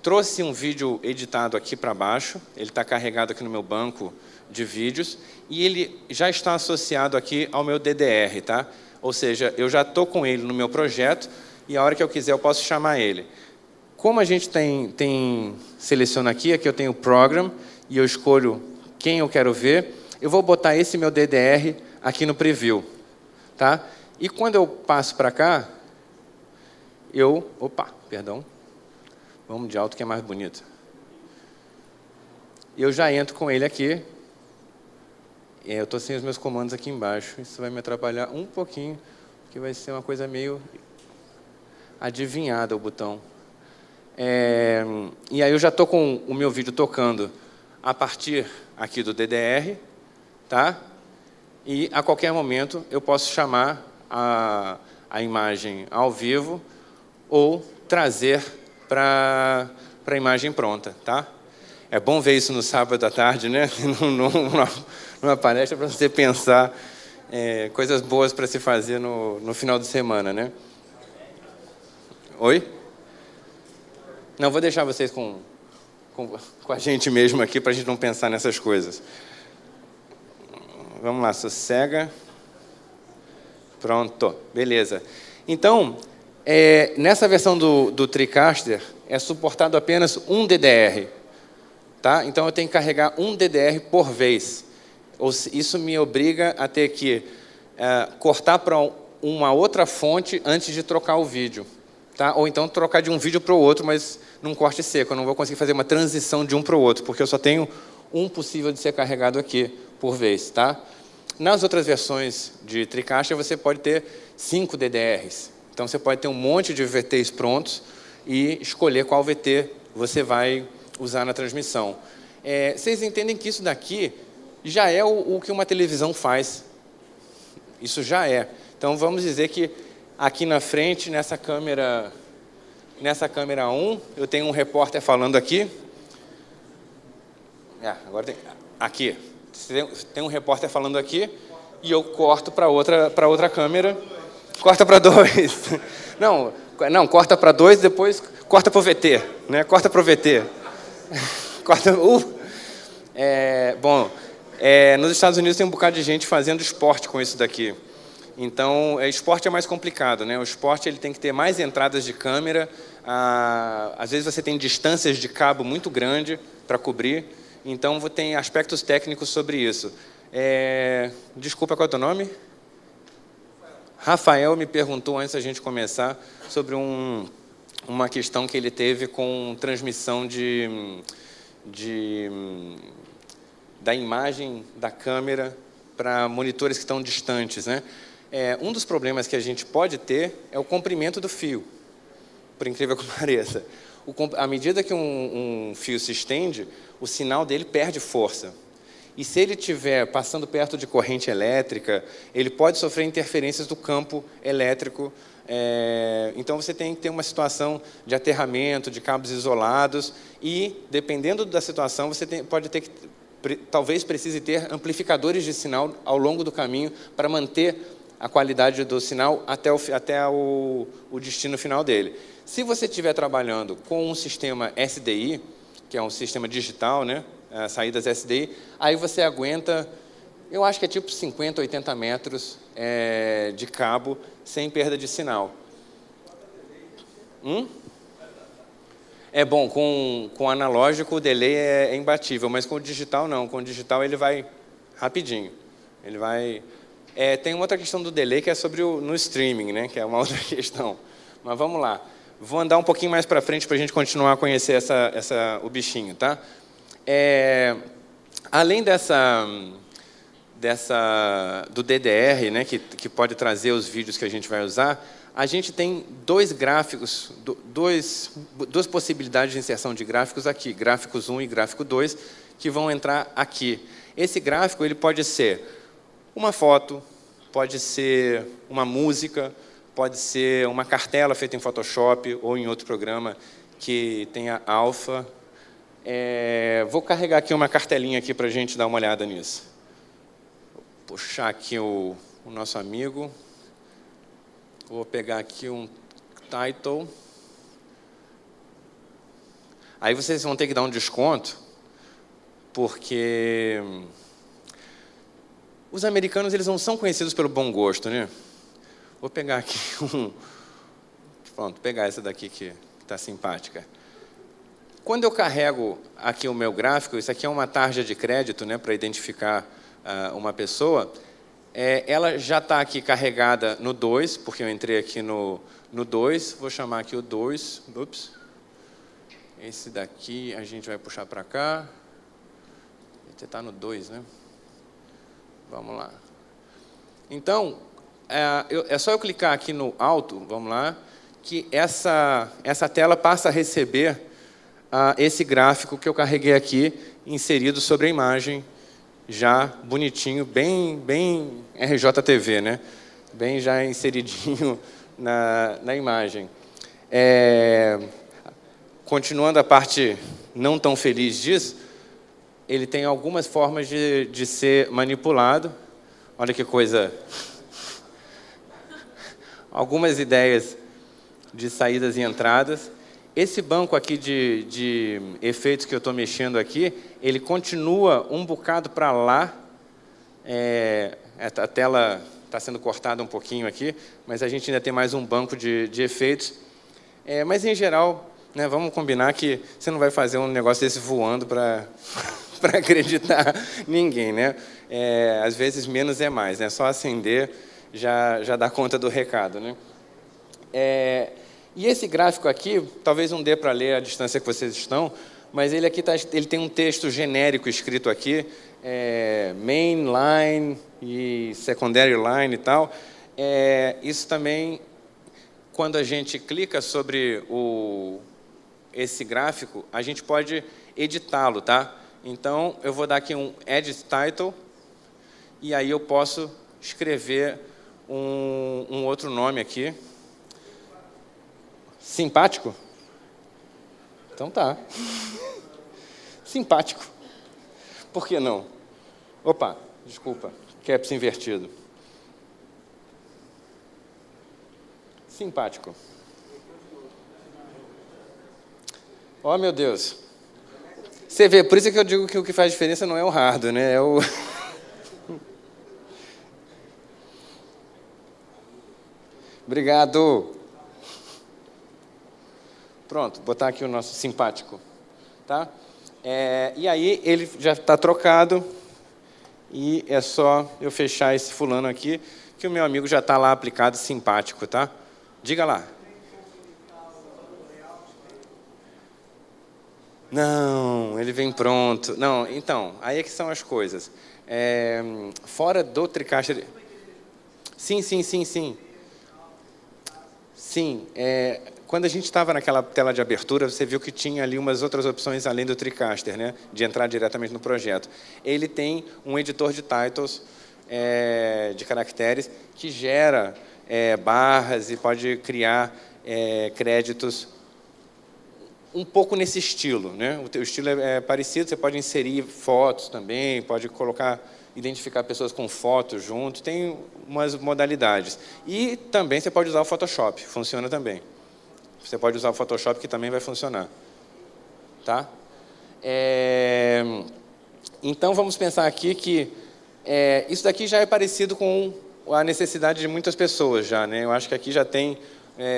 trouxe um vídeo editado aqui para baixo, ele está carregado aqui no meu banco de vídeos, e ele já está associado aqui ao meu DDR, tá? Ou seja, eu já estou com ele no meu projeto, e a hora que eu quiser eu posso chamar ele. Como a gente seleciona aqui eu tenho o Program, e eu escolho quem eu quero ver, eu vou botar esse meu DDR aqui no Preview. Tá? E quando eu passo para cá, vamos de alto que é mais bonito. Eu já entro com ele aqui. Eu estou sem os meus comandos aqui embaixo. Isso vai me atrapalhar um pouquinho, porque vai ser uma coisa meio adivinhada o botão. E aí eu já estou com o meu vídeo tocando a partir aqui do DDR, tá? E a qualquer momento eu posso chamar a imagem ao vivo ou trazer para a imagem pronta, tá? É bom ver isso no sábado à tarde, né? Numa palestra para você pensar coisas boas para se fazer no final de semana, né? Oi? Não, vou deixar vocês com a gente mesmo aqui para a gente não pensar nessas coisas. Vamos lá, sossega. Pronto, beleza. Então, nessa versão do TriCaster, é suportado apenas um DDR. Tá? Então, eu tenho que carregar um DDR por vez. Isso me obriga a ter que cortar para uma outra fonte antes de trocar o vídeo. Tá? Ou então trocar de um vídeo para o outro, mas num corte seco. Eu não vou conseguir fazer uma transição de um para o outro, porque eu só tenho um possível de ser carregado aqui por vez. Tá? Nas outras versões de TriCaster, você pode ter 5 DDRs. Então, você pode ter um monte de VTs prontos e escolher qual VT você vai usar na transmissão. Vocês entendem que isso daqui já é o que uma televisão faz. Isso já é. Então, vamos dizer que aqui na frente, nessa câmera 1, eu tenho um repórter falando aqui. Agora aqui. Tem um repórter falando aqui e eu corto para outra câmera. Corta para 2. Não, corta para 2, depois corta para o VT. Né? Corta para o VT. Bom, nos Estados Unidos tem um bocado de gente fazendo esporte com isso daqui. Então, esporte é mais complicado, né? O esporte ele tem que ter mais entradas de câmera. Às vezes você tem distâncias de cabo muito grande para cobrir. Então, tem aspectos técnicos sobre isso. Desculpa, qual é o teu nome? Rafael me perguntou, antes da gente começar, sobre uma questão que ele teve com transmissão da imagem da câmera para monitores que estão distantes, né? Um dos problemas que a gente pode ter é o comprimento do fio, por incrível que pareça. À medida que um fio se estende, o sinal dele perde força. E se ele estiver passando perto de corrente elétrica, ele pode sofrer interferências do campo elétrico. Então, você tem que ter uma situação de aterramento, de cabos isolados. E, dependendo da situação, você pode ter que... Talvez precise ter amplificadores de sinal ao longo do caminho para manter a qualidade do sinal até o destino final dele. Se você estiver trabalhando com um sistema SDI, que é um sistema digital, né? Saídas SDI, aí você aguenta, eu acho que é tipo 50, 80 metros de cabo sem perda de sinal. Bom, com analógico o delay é imbatível, mas com o digital não. Com o digital ele vai rapidinho. Ele vai... tem uma outra questão do delay que é sobre no streaming, né? Que é uma outra questão. Mas vamos lá. Vou andar um pouquinho mais para frente para a gente continuar a conhecer o bichinho, tá? Além do DDR, né, que pode trazer os vídeos que a gente vai usar, a gente tem dois gráficos, duas possibilidades de inserção de gráficos aqui, gráficos 1 e gráfico 2, que vão entrar aqui. Esse gráfico ele pode ser uma foto, pode ser uma música, pode ser uma cartela feita em Photoshop ou em outro programa que tenha alfa. Vou carregar aqui uma cartelinha aqui para a gente dar uma olhada nisso. Vou puxar aqui o nosso amigo. Vou pegar aqui um title. Aí vocês vão ter que dar um desconto, porque os americanos eles não são conhecidos pelo bom gosto, né? Vou pegar aqui Pronto, pegar essa daqui que está simpática. Quando eu carrego aqui o meu gráfico, isso aqui é uma tarja de crédito, né, para identificar uma pessoa, ela já está aqui carregada no 2, porque eu entrei aqui no 2, vou chamar aqui o 2, ups. Esse daqui a gente vai puxar para cá, você está no 2, né? Vamos lá. Então, é só eu clicar aqui no alto, vamos lá, que essa tela passa a receber esse gráfico que eu carreguei aqui, inserido sobre a imagem, já bonitinho, bem RJTV, né? Bem já inseridinho na imagem. continuando a parte não tão feliz disso, ele tem algumas formas de ser manipulado. Olha que coisa. Algumas ideias de saídas e entradas. Esse banco aqui de efeitos que eu estou mexendo aqui, ele continua um bocado para lá. A tela está sendo cortada um pouquinho aqui, mas a gente ainda tem mais um banco de efeitos. Mas, em geral, né, vamos combinar que você não vai fazer um negócio desse voando para acreditar ninguém, né? Às vezes, menos é mais, né? Só acender já dá conta do recado, né? E esse gráfico aqui, talvez não dê para ler à distância que vocês estão, mas ele tem um texto genérico escrito aqui, main line e secondary line e tal. Isso também, quando a gente clica sobre esse gráfico, a gente pode editá-lo, tá? Então, eu vou dar aqui um Edit Title, e aí eu posso escrever um outro nome aqui. Simpático? Então tá. Simpático. Por que não? Opa, desculpa, caps invertido. Simpático. Oh, meu Deus. Você vê, por isso que eu digo que o que faz diferença não é o hardware, né? É o... Obrigado. Pronto, botar aqui o nosso simpático. Tá? E aí ele já está trocado e é só eu fechar esse fulano aqui, que o meu amigo já está lá aplicado simpático, tá? Diga lá. Não, ele vem pronto. Não, então, aí é que são as coisas. Fora do TriCaster... Sim. Sim, quando a gente estava naquela tela de abertura, você viu que tinha ali umas outras opções além do TriCaster, né, de entrar diretamente no projeto. Ele tem um editor de titles, de caracteres, que gera barras e pode criar créditos um pouco nesse estilo, né? O teu estilo é parecido, você pode inserir fotos também, pode identificar pessoas com fotos junto, tem umas modalidades. E também você pode usar o Photoshop, funciona também. Você pode usar o Photoshop, que também vai funcionar. Tá? Então, vamos pensar aqui que isso daqui já é parecido com a necessidade de muitas pessoas já, né? Eu acho que aqui já tem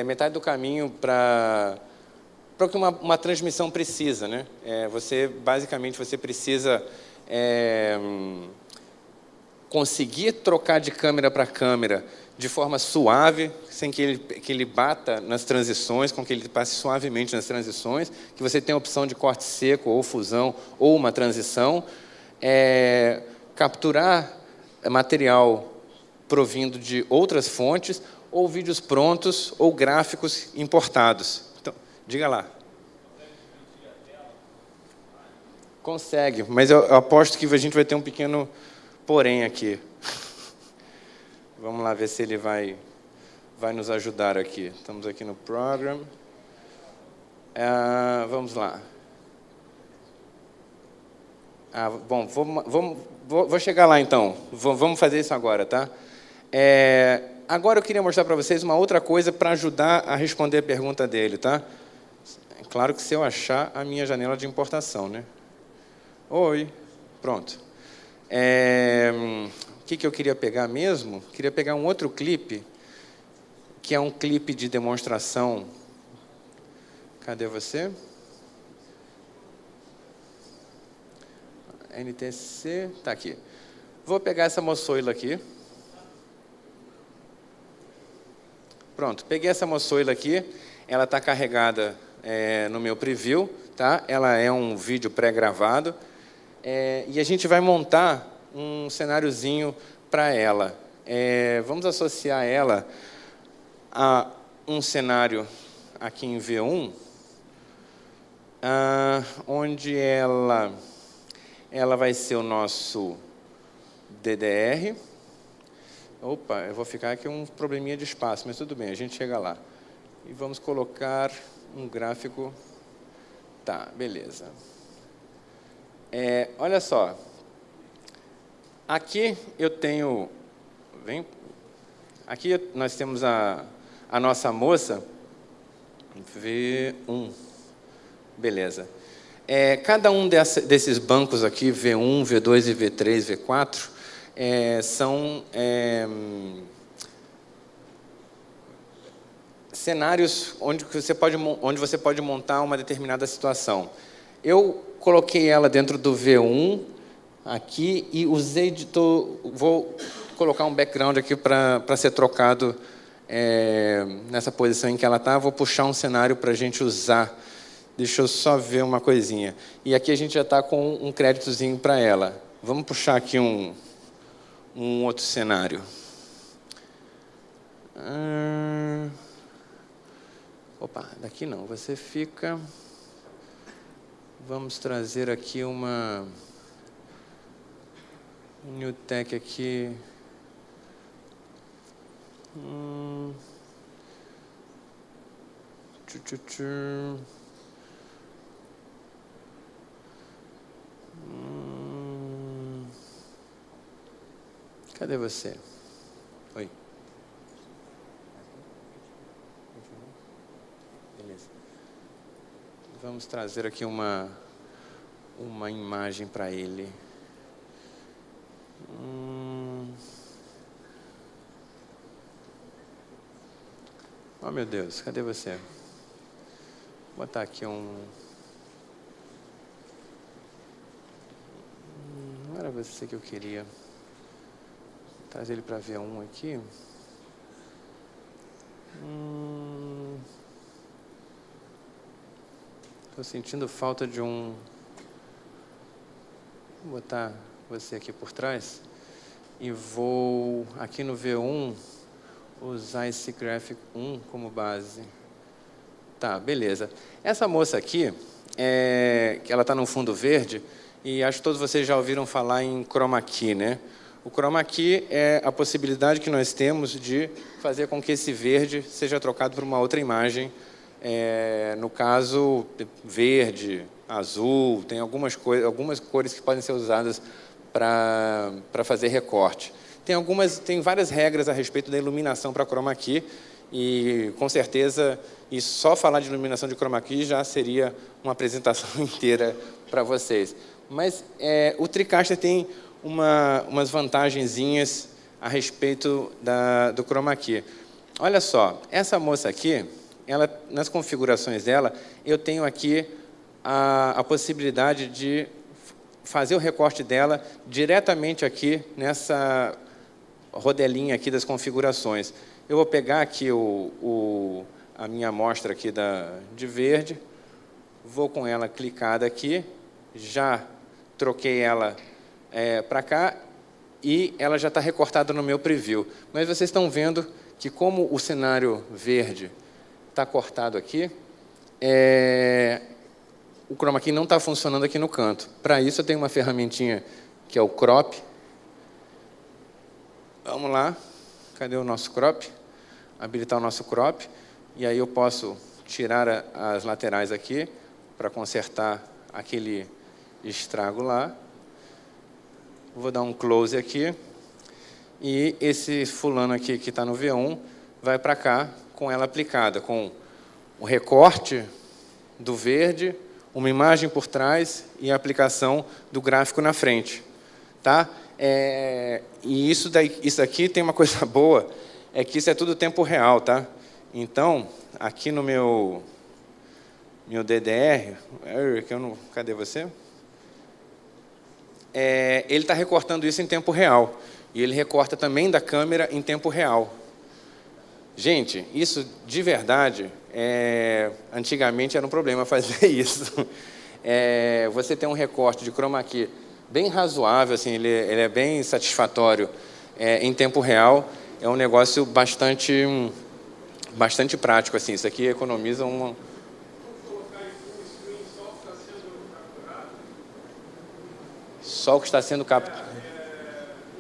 metade do caminho para o que uma transmissão precisa, né? Basicamente, você precisa conseguir trocar de câmera para câmera de forma suave, sem que ele bata nas transições, com que ele passe suavemente nas transições, que você tenha a opção de corte seco, ou fusão, ou uma transição, capturar material provindo de outras fontes, ou vídeos prontos, ou gráficos importados. Então, diga lá. Consegue, mas eu aposto que a gente vai ter um pequeno porém aqui. Vamos lá ver se ele vai nos ajudar aqui. Estamos aqui no Program. Vamos lá. Bom, vou chegar lá então. Vamos fazer isso agora, tá? Agora eu queria mostrar para vocês uma outra coisa para ajudar a responder a pergunta dele, tá? É claro que se eu achar a minha janela de importação, né? Oi. Pronto. O que eu queria pegar mesmo? Queria pegar um outro clipe, que é um clipe de demonstração. Cadê você? NTC, está aqui. Vou pegar essa moçoila aqui. Pronto, peguei essa moçoila aqui. Ela está carregada no meu preview, tá? Ela é um vídeo pré-gravado. E a gente vai montar um cenáriozinho para ela. Vamos associar ela a um cenário aqui em V1, onde ela vai ser o nosso DDR. Opa, eu vou ficar aqui um probleminha de espaço, mas tudo bem, a gente chega lá. E vamos colocar um gráfico Tá, beleza. Olha só. Aqui eu tenho... Vem. Aqui nós temos a nossa moça, V1. Beleza. Cada um desses bancos aqui, V1, V2 e V3, V4, são cenários onde você pode montar uma determinada situação. Eu coloquei ela dentro do V1 aqui e usei vou colocar um background aqui para ser trocado nessa posição em que ela está. Vou puxar um cenário para a gente usar. Deixa eu só ver uma coisinha. E aqui a gente já está com um créditozinho para ela. Vamos puxar aqui um outro cenário. Opa, daqui não. Você fica... Vamos trazer aqui um new tech aqui. Cadê você? Oi. Beleza. Vamos trazer aqui uma imagem para ele. Oh, meu Deus, cadê você? Vou botar aqui não era você que eu queria. Vou trazer ele para V1 aqui. Estou sentindo falta de Vou botar você aqui por trás. E vou, aqui no V1, usar esse Graphic 1 como base. Tá, beleza. Essa moça aqui, ela está no fundo verde, e acho que todos vocês já ouviram falar em Chroma Key, né? O Chroma Key é a possibilidade que nós temos de fazer com que esse verde seja trocado por uma outra imagem. No caso, verde, azul, tem algumas cores que podem ser usadas para fazer recorte. Tem várias regras a respeito da iluminação para Chroma Key, e, com certeza, e só falar de iluminação de Chroma Key já seria uma apresentação inteira para vocês. Mas o TriCaster tem umas vantagenzinhas a respeito do Chroma Key. Olha só, essa moça aqui, nas configurações dela, eu tenho aqui a possibilidade de fazer o recorte dela diretamente aqui nessa rodelinha aqui das configurações. Eu vou pegar aqui a minha amostra aqui de verde, vou com ela clicada aqui, já troquei ela para cá e ela já está recortada no meu preview. Mas vocês estão vendo que, como o cenário verde está cortado aqui, o Chroma Key não está funcionando aqui no canto. Para isso, eu tenho uma ferramentinha que é o Crop. Vamos lá. Cadê o nosso Crop? Habilitar o nosso Crop. E aí eu posso tirar as laterais aqui para consertar aquele estrago lá. Vou dar um close aqui. E esse fulano aqui que está no V1 vai para cá com ela aplicada, com o recorte do verde, uma imagem por trás e a aplicação do gráfico na frente. Tá? E isso aqui tem uma coisa boa, é que isso é tudo tempo real. Tá? Então, aqui no meu DDR, cadê você? Ele está recortando isso em tempo real. E ele recorta também da câmera em tempo real. Gente, isso de verdade, antigamente era um problema fazer isso. Você tem um recorte de Chroma Key bem razoável, assim, ele é bem satisfatório em tempo real. É um negócio bastante prático. Assim, isso aqui economiza uma... Só o que está sendo capturado.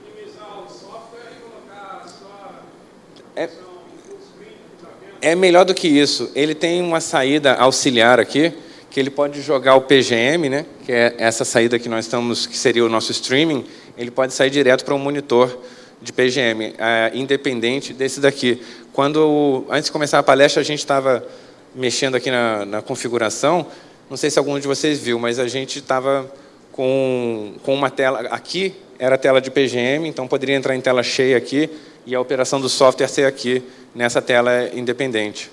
Minimizar o software e colocar só... É melhor do que isso. Ele tem uma saída auxiliar aqui, que ele pode jogar o PGM, né, que é essa saída que nós estamos, que seria o nosso streaming, ele pode sair direto para um monitor de PGM, independente desse daqui. Antes de começar a palestra, a gente estava mexendo aqui na configuração, não sei se algum de vocês viu, mas a gente estava com uma tela, aqui era a tela de PGM, então poderia entrar em tela cheia aqui, e a operação do software ser aqui, nessa tela independente.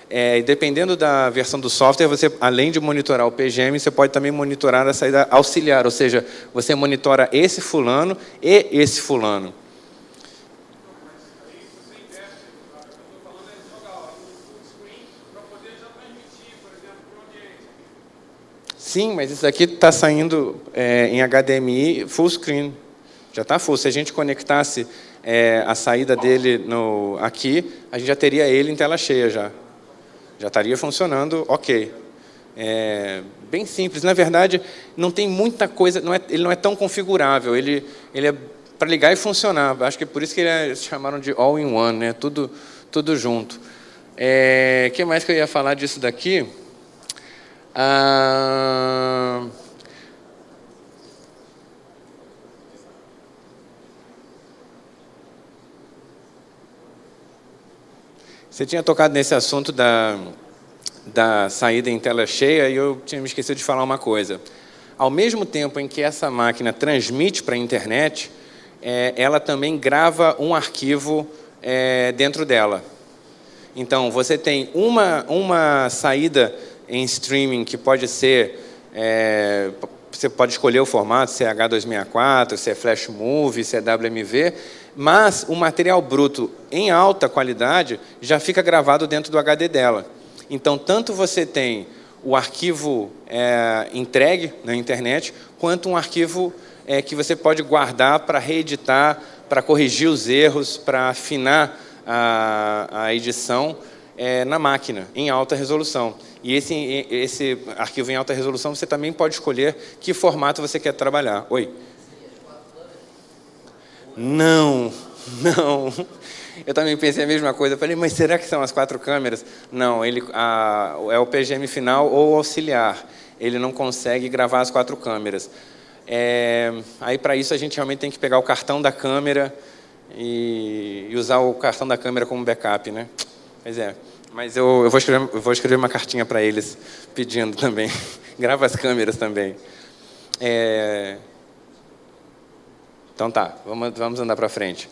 E dependendo da versão do software, você, além de monitorar o PGM, você pode também monitorar a saída auxiliar, ou seja, você monitora esse fulano e esse fulano. Sim, mas isso aqui está saindo em HDMI full screen. Já está full. Se a gente conectasse a saída dele aqui, a gente já teria ele em tela cheia já. Já estaria funcionando ok. Bem simples. Na verdade, não tem muita coisa, ele não é tão configurável. Ele é para ligar e funcionar. Acho que é por isso que eles chamaram de all-in-one, né? Tudo junto. O que mais que eu ia falar disso daqui? Você tinha tocado nesse assunto da saída em tela cheia e eu tinha me esquecido de falar uma coisa. Ao mesmo tempo em que essa máquina transmite para a internet, ela também grava um arquivo dentro dela. Então, você tem uma saída em streaming que pode ser... você pode escolher o formato, se é H264, se é Flash Movie, se é WMV, mas o material bruto em alta qualidade já fica gravado dentro do HD dela. Então, tanto você tem o arquivo entregue na internet, quanto um arquivo que você pode guardar para reeditar, para corrigir os erros, para afinar a edição na máquina, em alta resolução. E esse arquivo em alta resolução, você também pode escolher que formato você quer trabalhar. Oi? Não. Eu também pensei a mesma coisa. Eu falei, mas será que são as 4 câmeras? Não, é o PGM final ou auxiliar. Ele não consegue gravar as 4 câmeras. Aí, para isso, a gente realmente tem que pegar o cartão da câmera e usar o cartão da câmera como backup, né? Pois é. Mas eu vou escrever uma cartinha para eles pedindo também. Grava as câmeras também. Então tá, vamos andar para frente.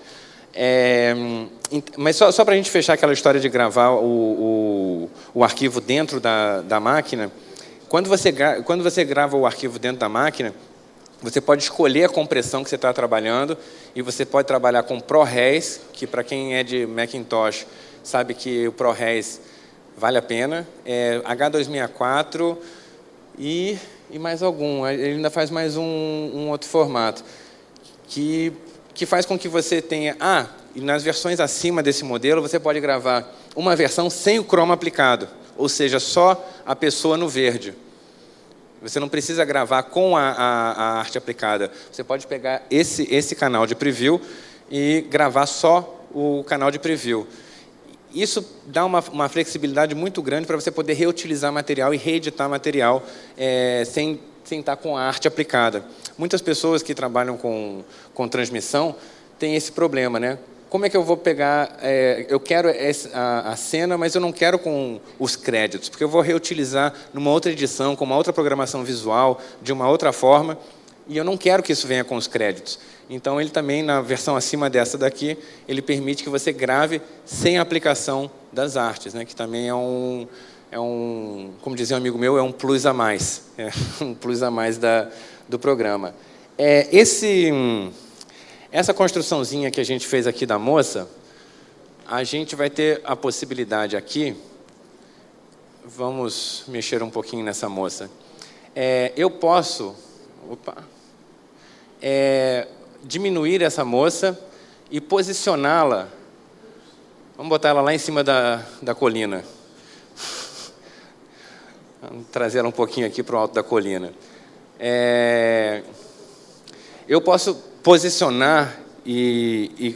Mas só para a gente fechar aquela história de gravar o arquivo dentro da máquina, quando você grava o arquivo dentro da máquina, você pode escolher a compressão que você está trabalhando e você pode trabalhar com ProRes, que para quem é de Macintosh sabe que o ProRes vale a pena, H264 e mais algum. Ele ainda faz mais um outro formato, que faz com que você tenha... e nas versões acima desse modelo, você pode gravar uma versão sem o chroma aplicado, ou seja, só a pessoa no verde. Você não precisa gravar com a arte aplicada. Você pode pegar esse canal de preview e gravar só o canal de preview. Isso dá uma flexibilidade muito grande para você poder reutilizar material e reeditar material sem estar com a arte aplicada. Muitas pessoas que trabalham com transmissão têm esse problema, né? Como é que eu vou pegar... eu quero a cena, mas eu não quero com os créditos, porque eu vou reutilizar numa outra edição, com uma outra programação visual, de uma outra forma, e eu não quero que isso venha com os créditos. Então, ele também, na versão acima dessa daqui, ele permite que você grave sem a aplicação das artes, né? Que também como dizia um amigo meu, é um plus a mais. É um plus a mais do programa. Essa construçãozinha que a gente fez aqui da moça, a gente vai ter a possibilidade aqui... Vamos mexer um pouquinho nessa moça. Eu posso... diminuir essa moça e posicioná-la. Vamos botar ela lá em cima da colina. Vamos trazer ela um pouquinho aqui para o alto da colina. Eu posso posicionar e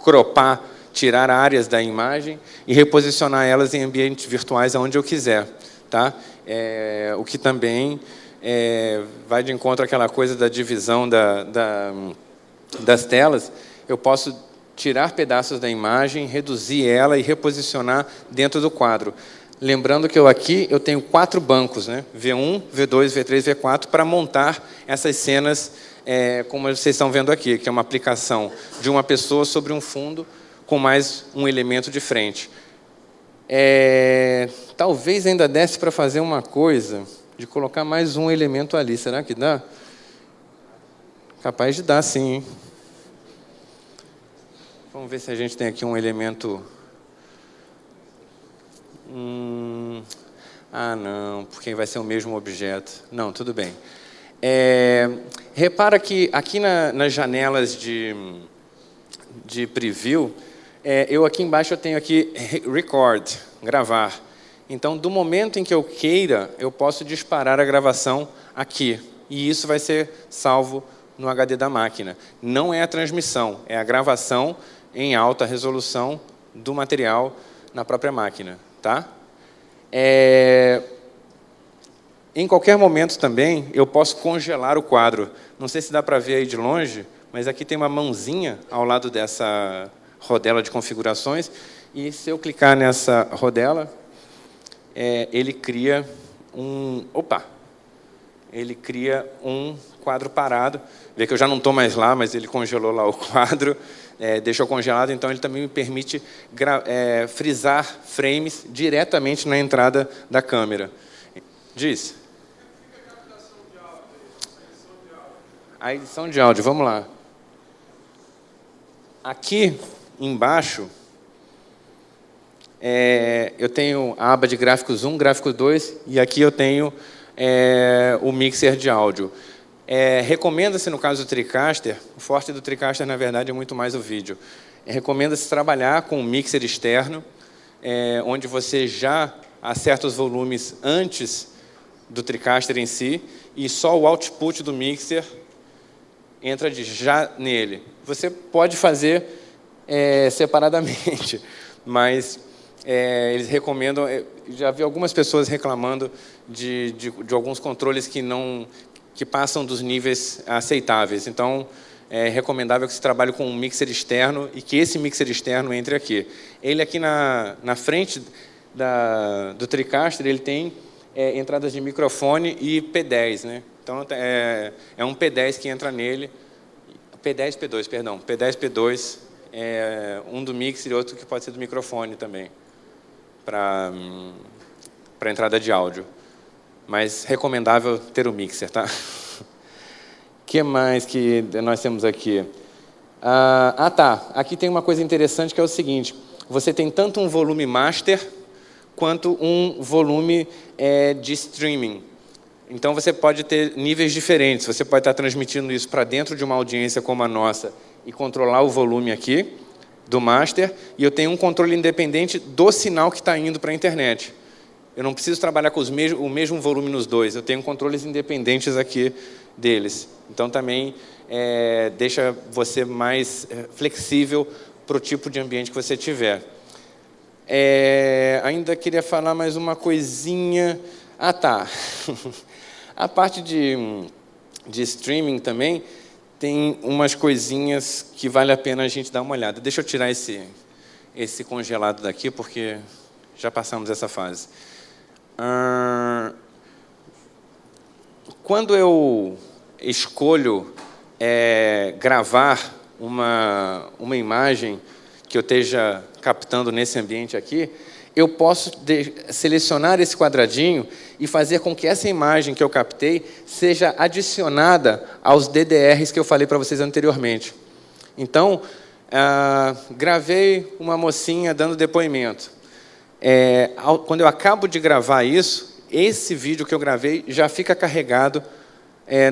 cropar, tirar áreas da imagem e reposicionar elas em ambientes virtuais aonde eu quiser. Tá? o que também vai de encontro àquela coisa da divisão das telas. Eu posso tirar pedaços da imagem, reduzir ela e reposicionar dentro do quadro. Lembrando que aqui eu tenho 4 bancos, né? V1, V2, V3, V4, para montar essas cenas, como vocês estão vendo aqui, que é uma aplicação de uma pessoa sobre um fundo com mais um elemento de frente. Talvez ainda desse para fazer uma coisa, de colocar mais um elemento ali. Será que dá? Capaz de dar, sim, hein? Vamos ver se a gente tem aqui um elemento... não, porque vai ser o mesmo objeto. Não, tudo bem. Repara que aqui nas janelas de preview, aqui embaixo eu tenho aqui record, gravar. Então, do momento em que eu queira, eu posso disparar a gravação aqui. E isso vai ser salvo no HD da máquina. Não é a transmissão, é a gravação em alta resolução do material na própria máquina. Tá? Em qualquer momento também, eu posso congelar o quadro. Não sei se dá para ver aí de longe, mas aqui tem uma mãozinha ao lado dessa rodela de configurações. E se eu clicar nessa rodela, ele cria ele cria um quadro parado. Vê que eu já não estou mais lá, mas ele congelou lá o quadro. Deixou congelado, então ele também me permite frisar frames diretamente na entrada da câmera. Diz. A edição de áudio, vamos lá. Aqui embaixo, eu tenho a aba de gráficos 1, gráfico 2, e aqui eu tenho o mixer de áudio. Recomenda-se, no caso do TriCaster, o forte do TriCaster, na verdade, é muito mais o vídeo. Recomenda-se trabalhar com um mixer externo, onde você já acerta os volumes antes do TriCaster em si, e só o output do mixer entra já nele. Você pode fazer separadamente, mas eles recomendam... Já vi algumas pessoas reclamando de alguns controles que passam dos níveis aceitáveis. Então, é recomendável que se trabalhe com um mixer externo e que esse mixer externo entre aqui. Ele aqui na frente do TriCaster, ele tem entradas de microfone e P10, né? Então, é um P10 que entra nele. P10, P2, perdão. P10, P2, um do mixer e outro que pode ser do microfone também, para entrada de áudio. Mas recomendável ter o mixer, tá? O que mais que nós temos aqui? Tá. Aqui tem uma coisa interessante que é o seguinte. Você tem tanto um volume master quanto um volume de streaming. Então, você pode ter níveis diferentes. Você pode estar transmitindo isso para dentro de uma audiência como a nossa e controlar o volume aqui do master. E eu tenho um controle independente do sinal que está indo para a internet. Eu não preciso trabalhar com o mesmo volume nos dois. Eu tenho controles independentes aqui deles. Então, também deixa você mais flexível para o tipo de ambiente que você tiver. Ainda queria falar mais uma coisinha. Tá. A parte de streaming também tem umas coisinhas que vale a pena a gente dar uma olhada. Deixa eu tirar esse congelado daqui, porque já passamos essa fase. Quando eu escolho gravar uma imagem que eu esteja captando nesse ambiente aqui, eu posso selecionar esse quadradinho e fazer com que essa imagem que eu captei seja adicionada aos DDRs que eu falei para vocês anteriormente. Então, gravei uma mocinha dando depoimento. Quando eu acabo de gravar isso, esse vídeo que eu gravei já fica carregado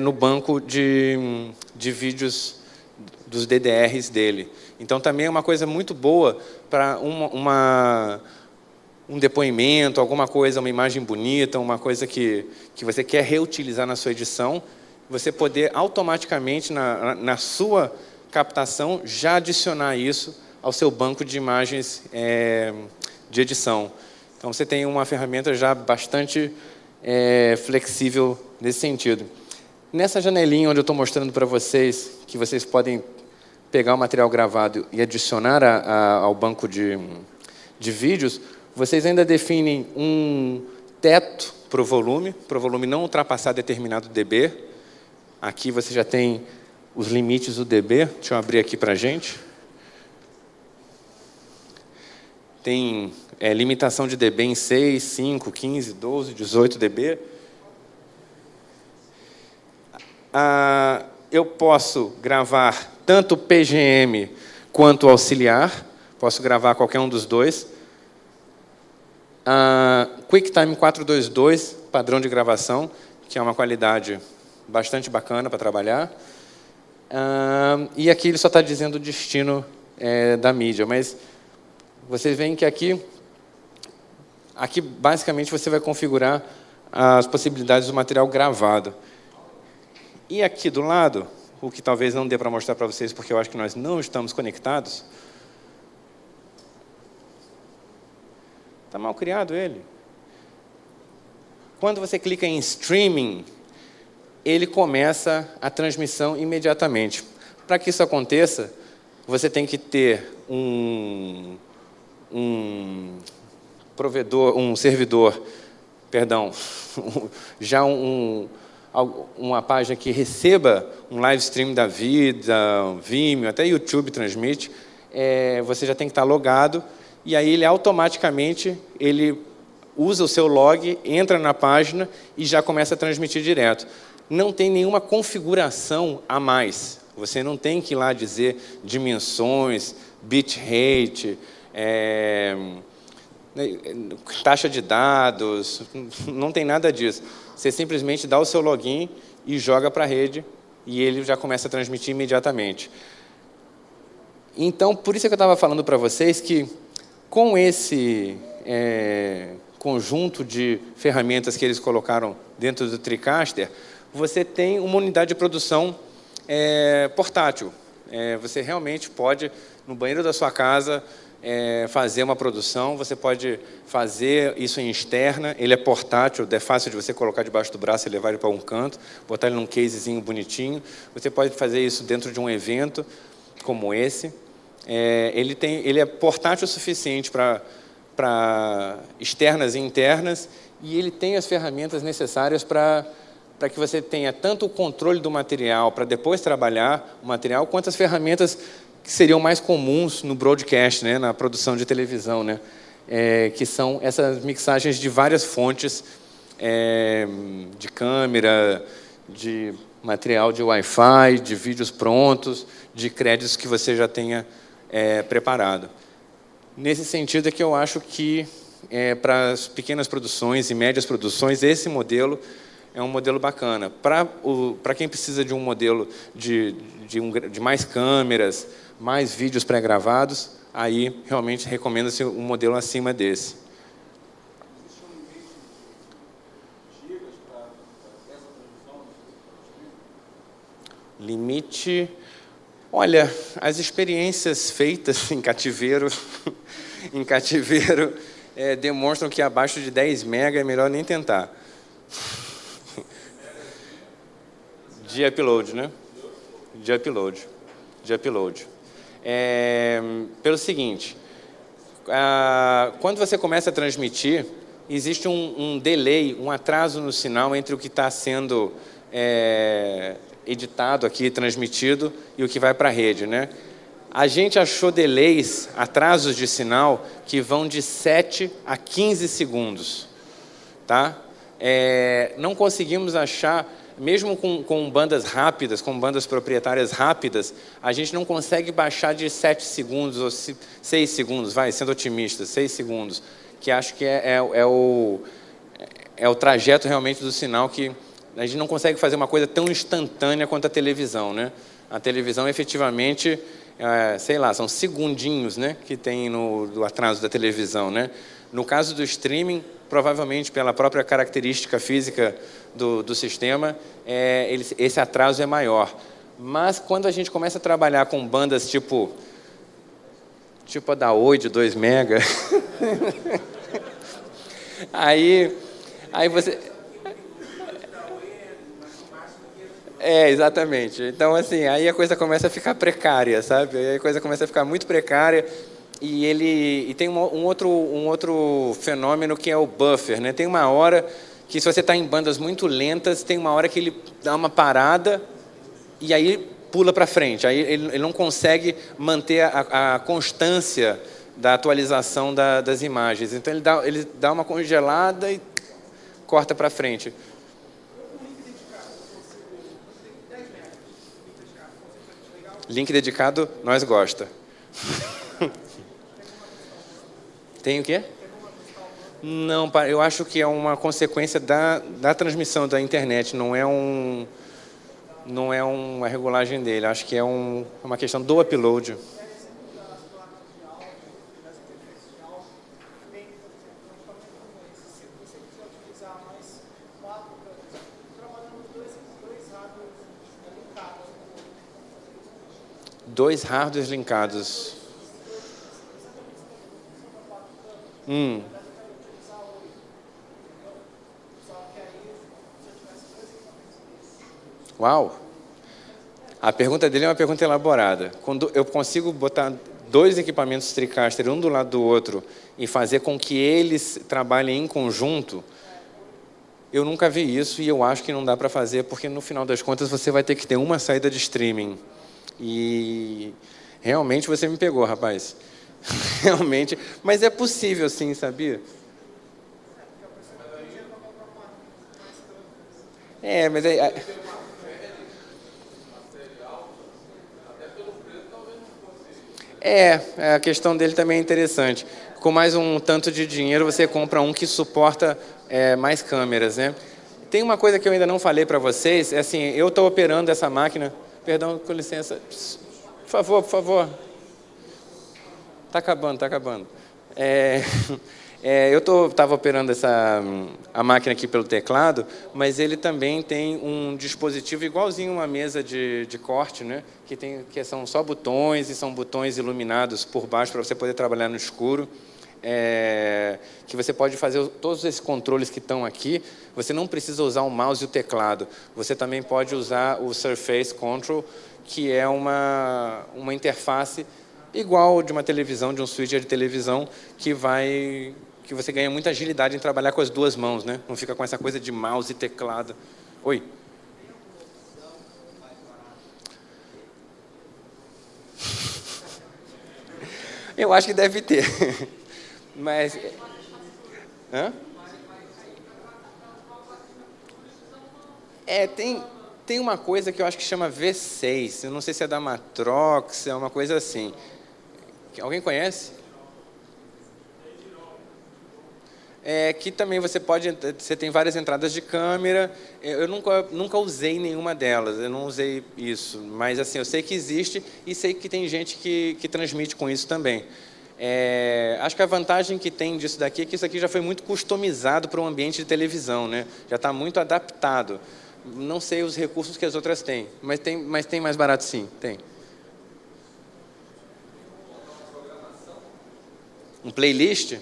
no banco de vídeos dos DDRs dele. Então, também é uma coisa muito boa para um depoimento, alguma coisa, uma imagem bonita, uma coisa que você quer reutilizar na sua edição, você poder automaticamente, na sua captação, já adicionar isso ao seu banco de imagens de edição. Então, você tem uma ferramenta já bastante flexível nesse sentido. Nessa janelinha onde eu estou mostrando para vocês que vocês podem pegar o material gravado e adicionar ao banco de vídeos, vocês ainda definem um teto para o volume não ultrapassar determinado dB. Aqui você já tem os limites do dB. Deixa eu abrir aqui para a gente. Tem limitação de dB em 6, 5, 15, 12, 18 dB. Eu posso gravar tanto PGM quanto auxiliar. Posso gravar qualquer um dos dois. QuickTime 422, padrão de gravação, que é uma qualidade bastante bacana para trabalhar. E aqui ele só está dizendo o destino da mídia, mas vocês veem que aqui basicamente você vai configurar as possibilidades do material gravado. E aqui do lado, o que talvez não dê para mostrar para vocês, porque eu acho que nós não estamos conectados. Está mal criado ele. Quando você clica em Streaming, ele começa a transmissão imediatamente. Para que isso aconteça, você tem que ter um servidor, já uma página que receba um live stream da vida, um Vimeo, até YouTube transmite. Você já tem que estar logado. E aí ele automaticamente usa o seu log, entra na página e já começa a transmitir direto. Não tem nenhuma configuração a mais. Você não tem que ir lá dizer dimensões, bitrate, taxa de dados, não tem nada disso. Você simplesmente dá o seu login e joga para a rede e ele já começa a transmitir imediatamente. Então, por isso que eu estava falando para vocês que com esse conjunto de ferramentas que eles colocaram dentro do TriCaster, você tem uma unidade de produção portátil. Você realmente pode, no banheiro da sua casa, fazer uma produção. Você pode fazer isso em externa. Ele é portátil, é fácil de você colocar debaixo do braço e levar ele para um canto, botar ele num casezinho bonitinho. Você pode fazer isso dentro de um evento como esse. Ele é portátil o suficiente para externas e internas, e ele tem as ferramentas necessárias para que você tenha tanto o controle do material para depois trabalhar o material, quanto as ferramentas que seriam mais comuns no broadcast, né, na produção de televisão, né, que são essas mixagens de várias fontes de câmera, de material de Wi-Fi, de vídeos prontos, de créditos que você já tenha preparado. Nesse sentido é que eu acho que, para as pequenas produções e médias produções, esse modelo é um modelo bacana. Para quem precisa de um modelo de mais câmeras, mais vídeos pré-gravados, aí realmente recomenda-se um modelo acima desse. Limite... Olha, as experiências feitas em cativeiro, demonstram que abaixo de 10 MB é melhor nem tentar. De upload, né? De upload. Pelo seguinte, quando você começa a transmitir, existe um delay, um atraso no sinal entre o que está sendo editado aqui, transmitido, e o que vai para a rede, né? A gente achou delays, atrasos de sinal, que vão de 7 a 15 segundos. Tá? Não conseguimos achar, mesmo com bandas rápidas, com bandas proprietárias rápidas, a gente não consegue baixar de 7 segundos ou 6 segundos, sendo otimista, 6 segundos, que acho que é o trajeto realmente do sinal que a gente não consegue fazer uma coisa tão instantânea quanto a televisão, né? A televisão, efetivamente, sei lá, são segundinhos, né, que tem no atraso da televisão, né? No caso do streaming, provavelmente pela própria característica física do sistema, esse atraso é maior. Mas quando a gente começa a trabalhar com bandas tipo a da Oi, de 2 MB, aí você... Exatamente. Então, assim, aí a coisa começa a ficar precária, sabe? Aí a coisa começa a ficar muito precária e tem um outro fenômeno que é o buffer, né? Tem uma hora que, se você está em bandas muito lentas, tem uma hora que ele dá uma parada e aí pula para frente. Aí ele não consegue manter a constância da atualização das imagens. Então, ele dá uma congelada e corta para frente. Link dedicado, nós gosta. Tem o quê? Não, eu acho que é uma consequência da transmissão da internet, não é uma regulagem dele. Acho que é uma questão do upload. Dois hardwares linkados. Uau! A pergunta dele é uma pergunta elaborada. Quando eu consigo botar dois equipamentos TriCaster um do lado do outro e fazer com que eles trabalhem em conjunto, eu nunca vi isso e eu acho que não dá para fazer, porque no final das contas você vai ter que ter uma saída de streaming. E realmente você me pegou, rapaz. Realmente. Mas é possível sim, sabia? Mas a questão dele também é interessante. Com mais um tanto de dinheiro, você compra um que suporta mais câmeras, né? Tem uma coisa que eu ainda não falei para vocês, é assim, eu estou operando essa máquina. Perdão, com licença. Por favor, por favor. Está acabando, está acabando. Eu estava operando a máquina aqui pelo teclado, mas ele também tem um dispositivo igualzinho uma mesa de corte, né? Que são só botões, e são botões iluminados por baixo para você poder trabalhar no escuro. Que você pode fazer todos esses controles que estão aqui. Você não precisa usar o mouse e o teclado. Você também pode usar o Surface Control, que é uma interface igual de uma televisão, de um switcher de televisão, que você ganha muita agilidade em trabalhar com as duas mãos, né? Não fica com essa coisa de mouse e teclado. Oi? Eu acho que deve ter. Mas... Hã? Tem uma coisa que eu acho que chama V6. Eu não sei se é da Matrox, é uma coisa assim. Alguém conhece? Que também você tem várias entradas de câmera. Eu nunca usei nenhuma delas, eu não usei isso. Mas assim, eu sei que existe e sei que tem gente que transmite com isso também. Acho que a vantagem que tem disso daqui é que isso aqui já foi muito customizado para um ambiente de televisão, né? Já está muito adaptado. Não sei os recursos que as outras têm, mas tem mais barato sim, tem. Um playlist?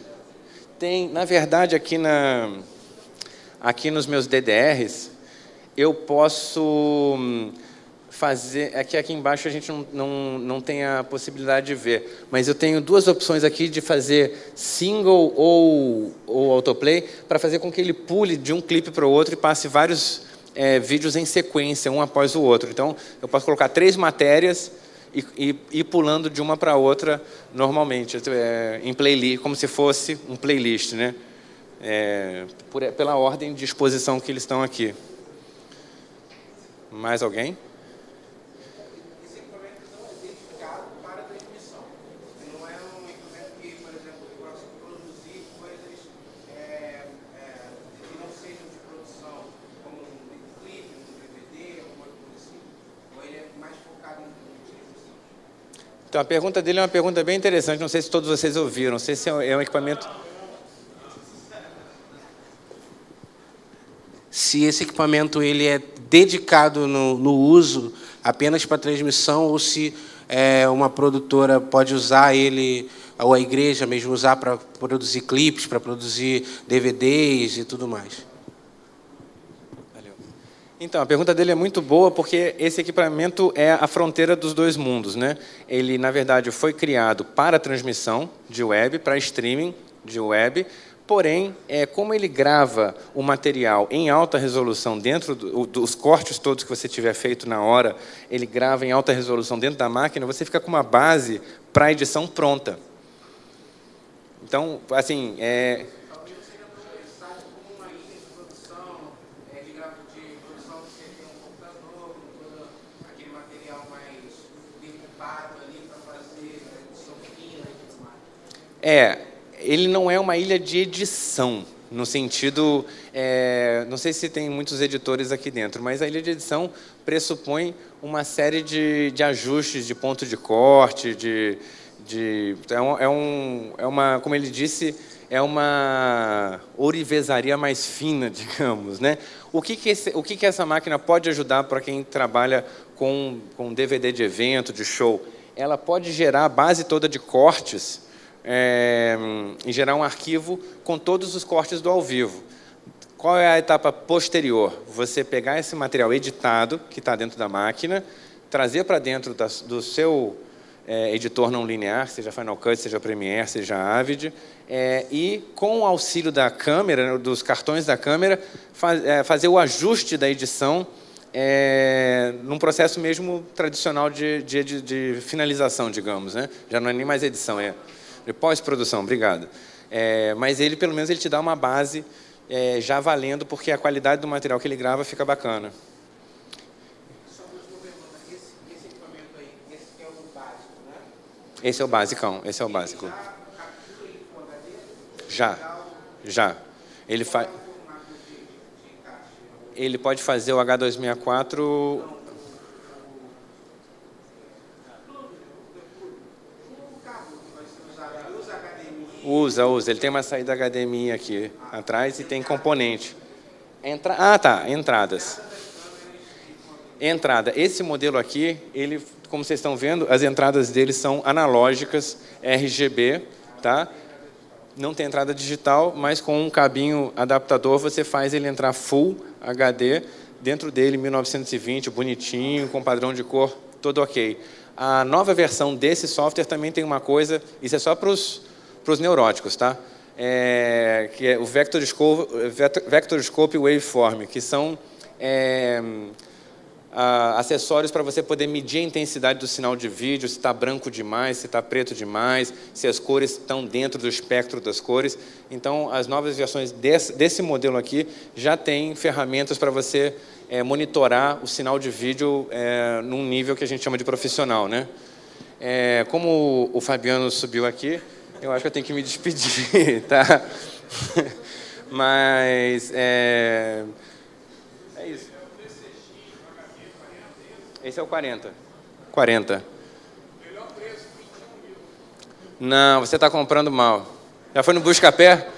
Tem, na verdade, aqui nos meus DDRs, eu posso fazer... Aqui embaixo a gente não tem a possibilidade de ver, mas eu tenho duas opções aqui de fazer single ou autoplay, para fazer com que ele pule de um clipe para o outro e passe vários vídeos em sequência, um após o outro. Então, eu posso colocar 3 matérias e ir pulando de uma para outra normalmente, em playlist, como se fosse um playlist, né? Pela ordem de exposição que eles estão aqui. Mais alguém? Esse equipamento não é dedicado para a transmissão. Não é um equipamento que, por exemplo, eu posso produzir coisas que não sejam de produção, como um clipe, um DVD, alguma coisa assim. Ou ele é mais focado em utilização? Então, a pergunta dele é uma pergunta bem interessante, não sei se todos vocês ouviram, não sei se é um equipamento... Se esse equipamento ele é dedicado no uso apenas para transmissão, ou se uma produtora pode usar ele, ou a igreja mesmo usar para produzir clipes, para produzir DVDs e tudo mais. Valeu. Então, a pergunta dele é muito boa, porque esse equipamento é a fronteira dos dois mundos, né? Ele, na verdade, foi criado para transmissão de web, para streaming de web, porém, como ele grava o material em alta resolução dentro dos cortes todos que você tiver feito na hora, ele grava em alta resolução dentro da máquina, você fica com uma base para a edição pronta. Então, assim, ele não é uma ilha de edição, no sentido... não sei se tem muitos editores aqui dentro, mas a ilha de edição pressupõe uma série de ajustes, de ponto de corte, como ele disse, é uma ourivesaria mais fina, digamos, né? O que essa máquina pode ajudar para quem trabalha com DVD de evento, de show? Ela pode gerar a base toda de cortes, e gerar um arquivo com todos os cortes do ao vivo. Qual é a etapa posterior? Você pegar esse material editado, que está dentro da máquina, trazer para dentro do seu editor não linear, seja Final Cut, seja Premiere, seja Avid, e com o auxílio da câmera, dos cartões da câmera, fazer o ajuste da edição num processo mesmo tradicional de finalização, digamos, né? Já não é nem mais edição, de pós-produção, obrigado. Mas ele, pelo menos, ele te dá uma base já valendo, porque a qualidade do material que ele grava fica bacana. Só uma pergunta, esse equipamento aí, esse é o básico, né? Esse é o basicão, esse é o básico. Já captura em Full HD? Já. Ele pode fazer o H264... Usa. Ele tem uma saída HDMI aqui atrás e tem componente. Entradas. Entrada. Esse modelo aqui, como vocês estão vendo, as entradas dele são analógicas, RGB, tá? Não tem entrada digital, mas com um cabinho adaptador você faz ele entrar Full HD, dentro dele 1920, bonitinho, com padrão de cor, todo ok. A nova versão desse software também tem uma coisa, isso é só para os neuróticos, tá? Que é o Vectorscope Waveform, que são acessórios para você poder medir a intensidade do sinal de vídeo, se está branco demais, se está preto demais, se as cores estão dentro do espectro das cores. Então, as novas versões desse modelo aqui já têm ferramentas para você monitorar o sinal de vídeo num nível que a gente chama de profissional, né? Como o Fabiano subiu aqui, eu acho que eu tenho que me despedir, tá? Mas é isso. Esse é o 40. 40. Não, você está comprando mal. Já foi no Buscapé?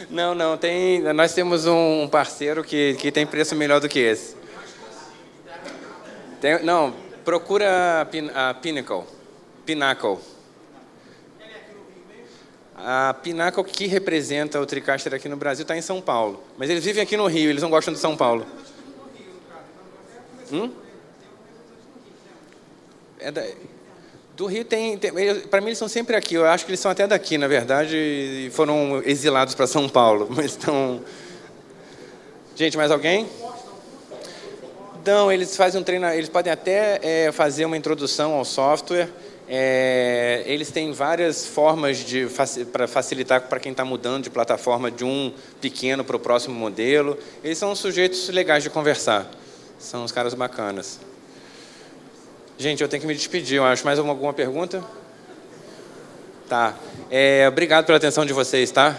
Não, nós temos um parceiro que tem preço melhor do que esse. Não, procura a Pinnacle. A Pinnacle, que representa o TriCaster aqui no Brasil, está em São Paulo. Mas eles vivem aqui no Rio, eles não gostam de São Paulo. Do Rio tem para mim eles são sempre aqui. Eu acho que eles são até daqui, na verdade, e foram exilados para São Paulo. Mas estão... Gente, mais alguém? Não, eles fazem um treinamento, eles podem até fazer uma introdução ao software. Eles têm várias formas para facilitar para quem está mudando de plataforma de um pequeno para o próximo modelo. Eles são sujeitos legais de conversar. São uns caras bacanas. Gente, eu tenho que me despedir, eu acho. Mais alguma pergunta? Tá. Obrigado pela atenção de vocês, tá?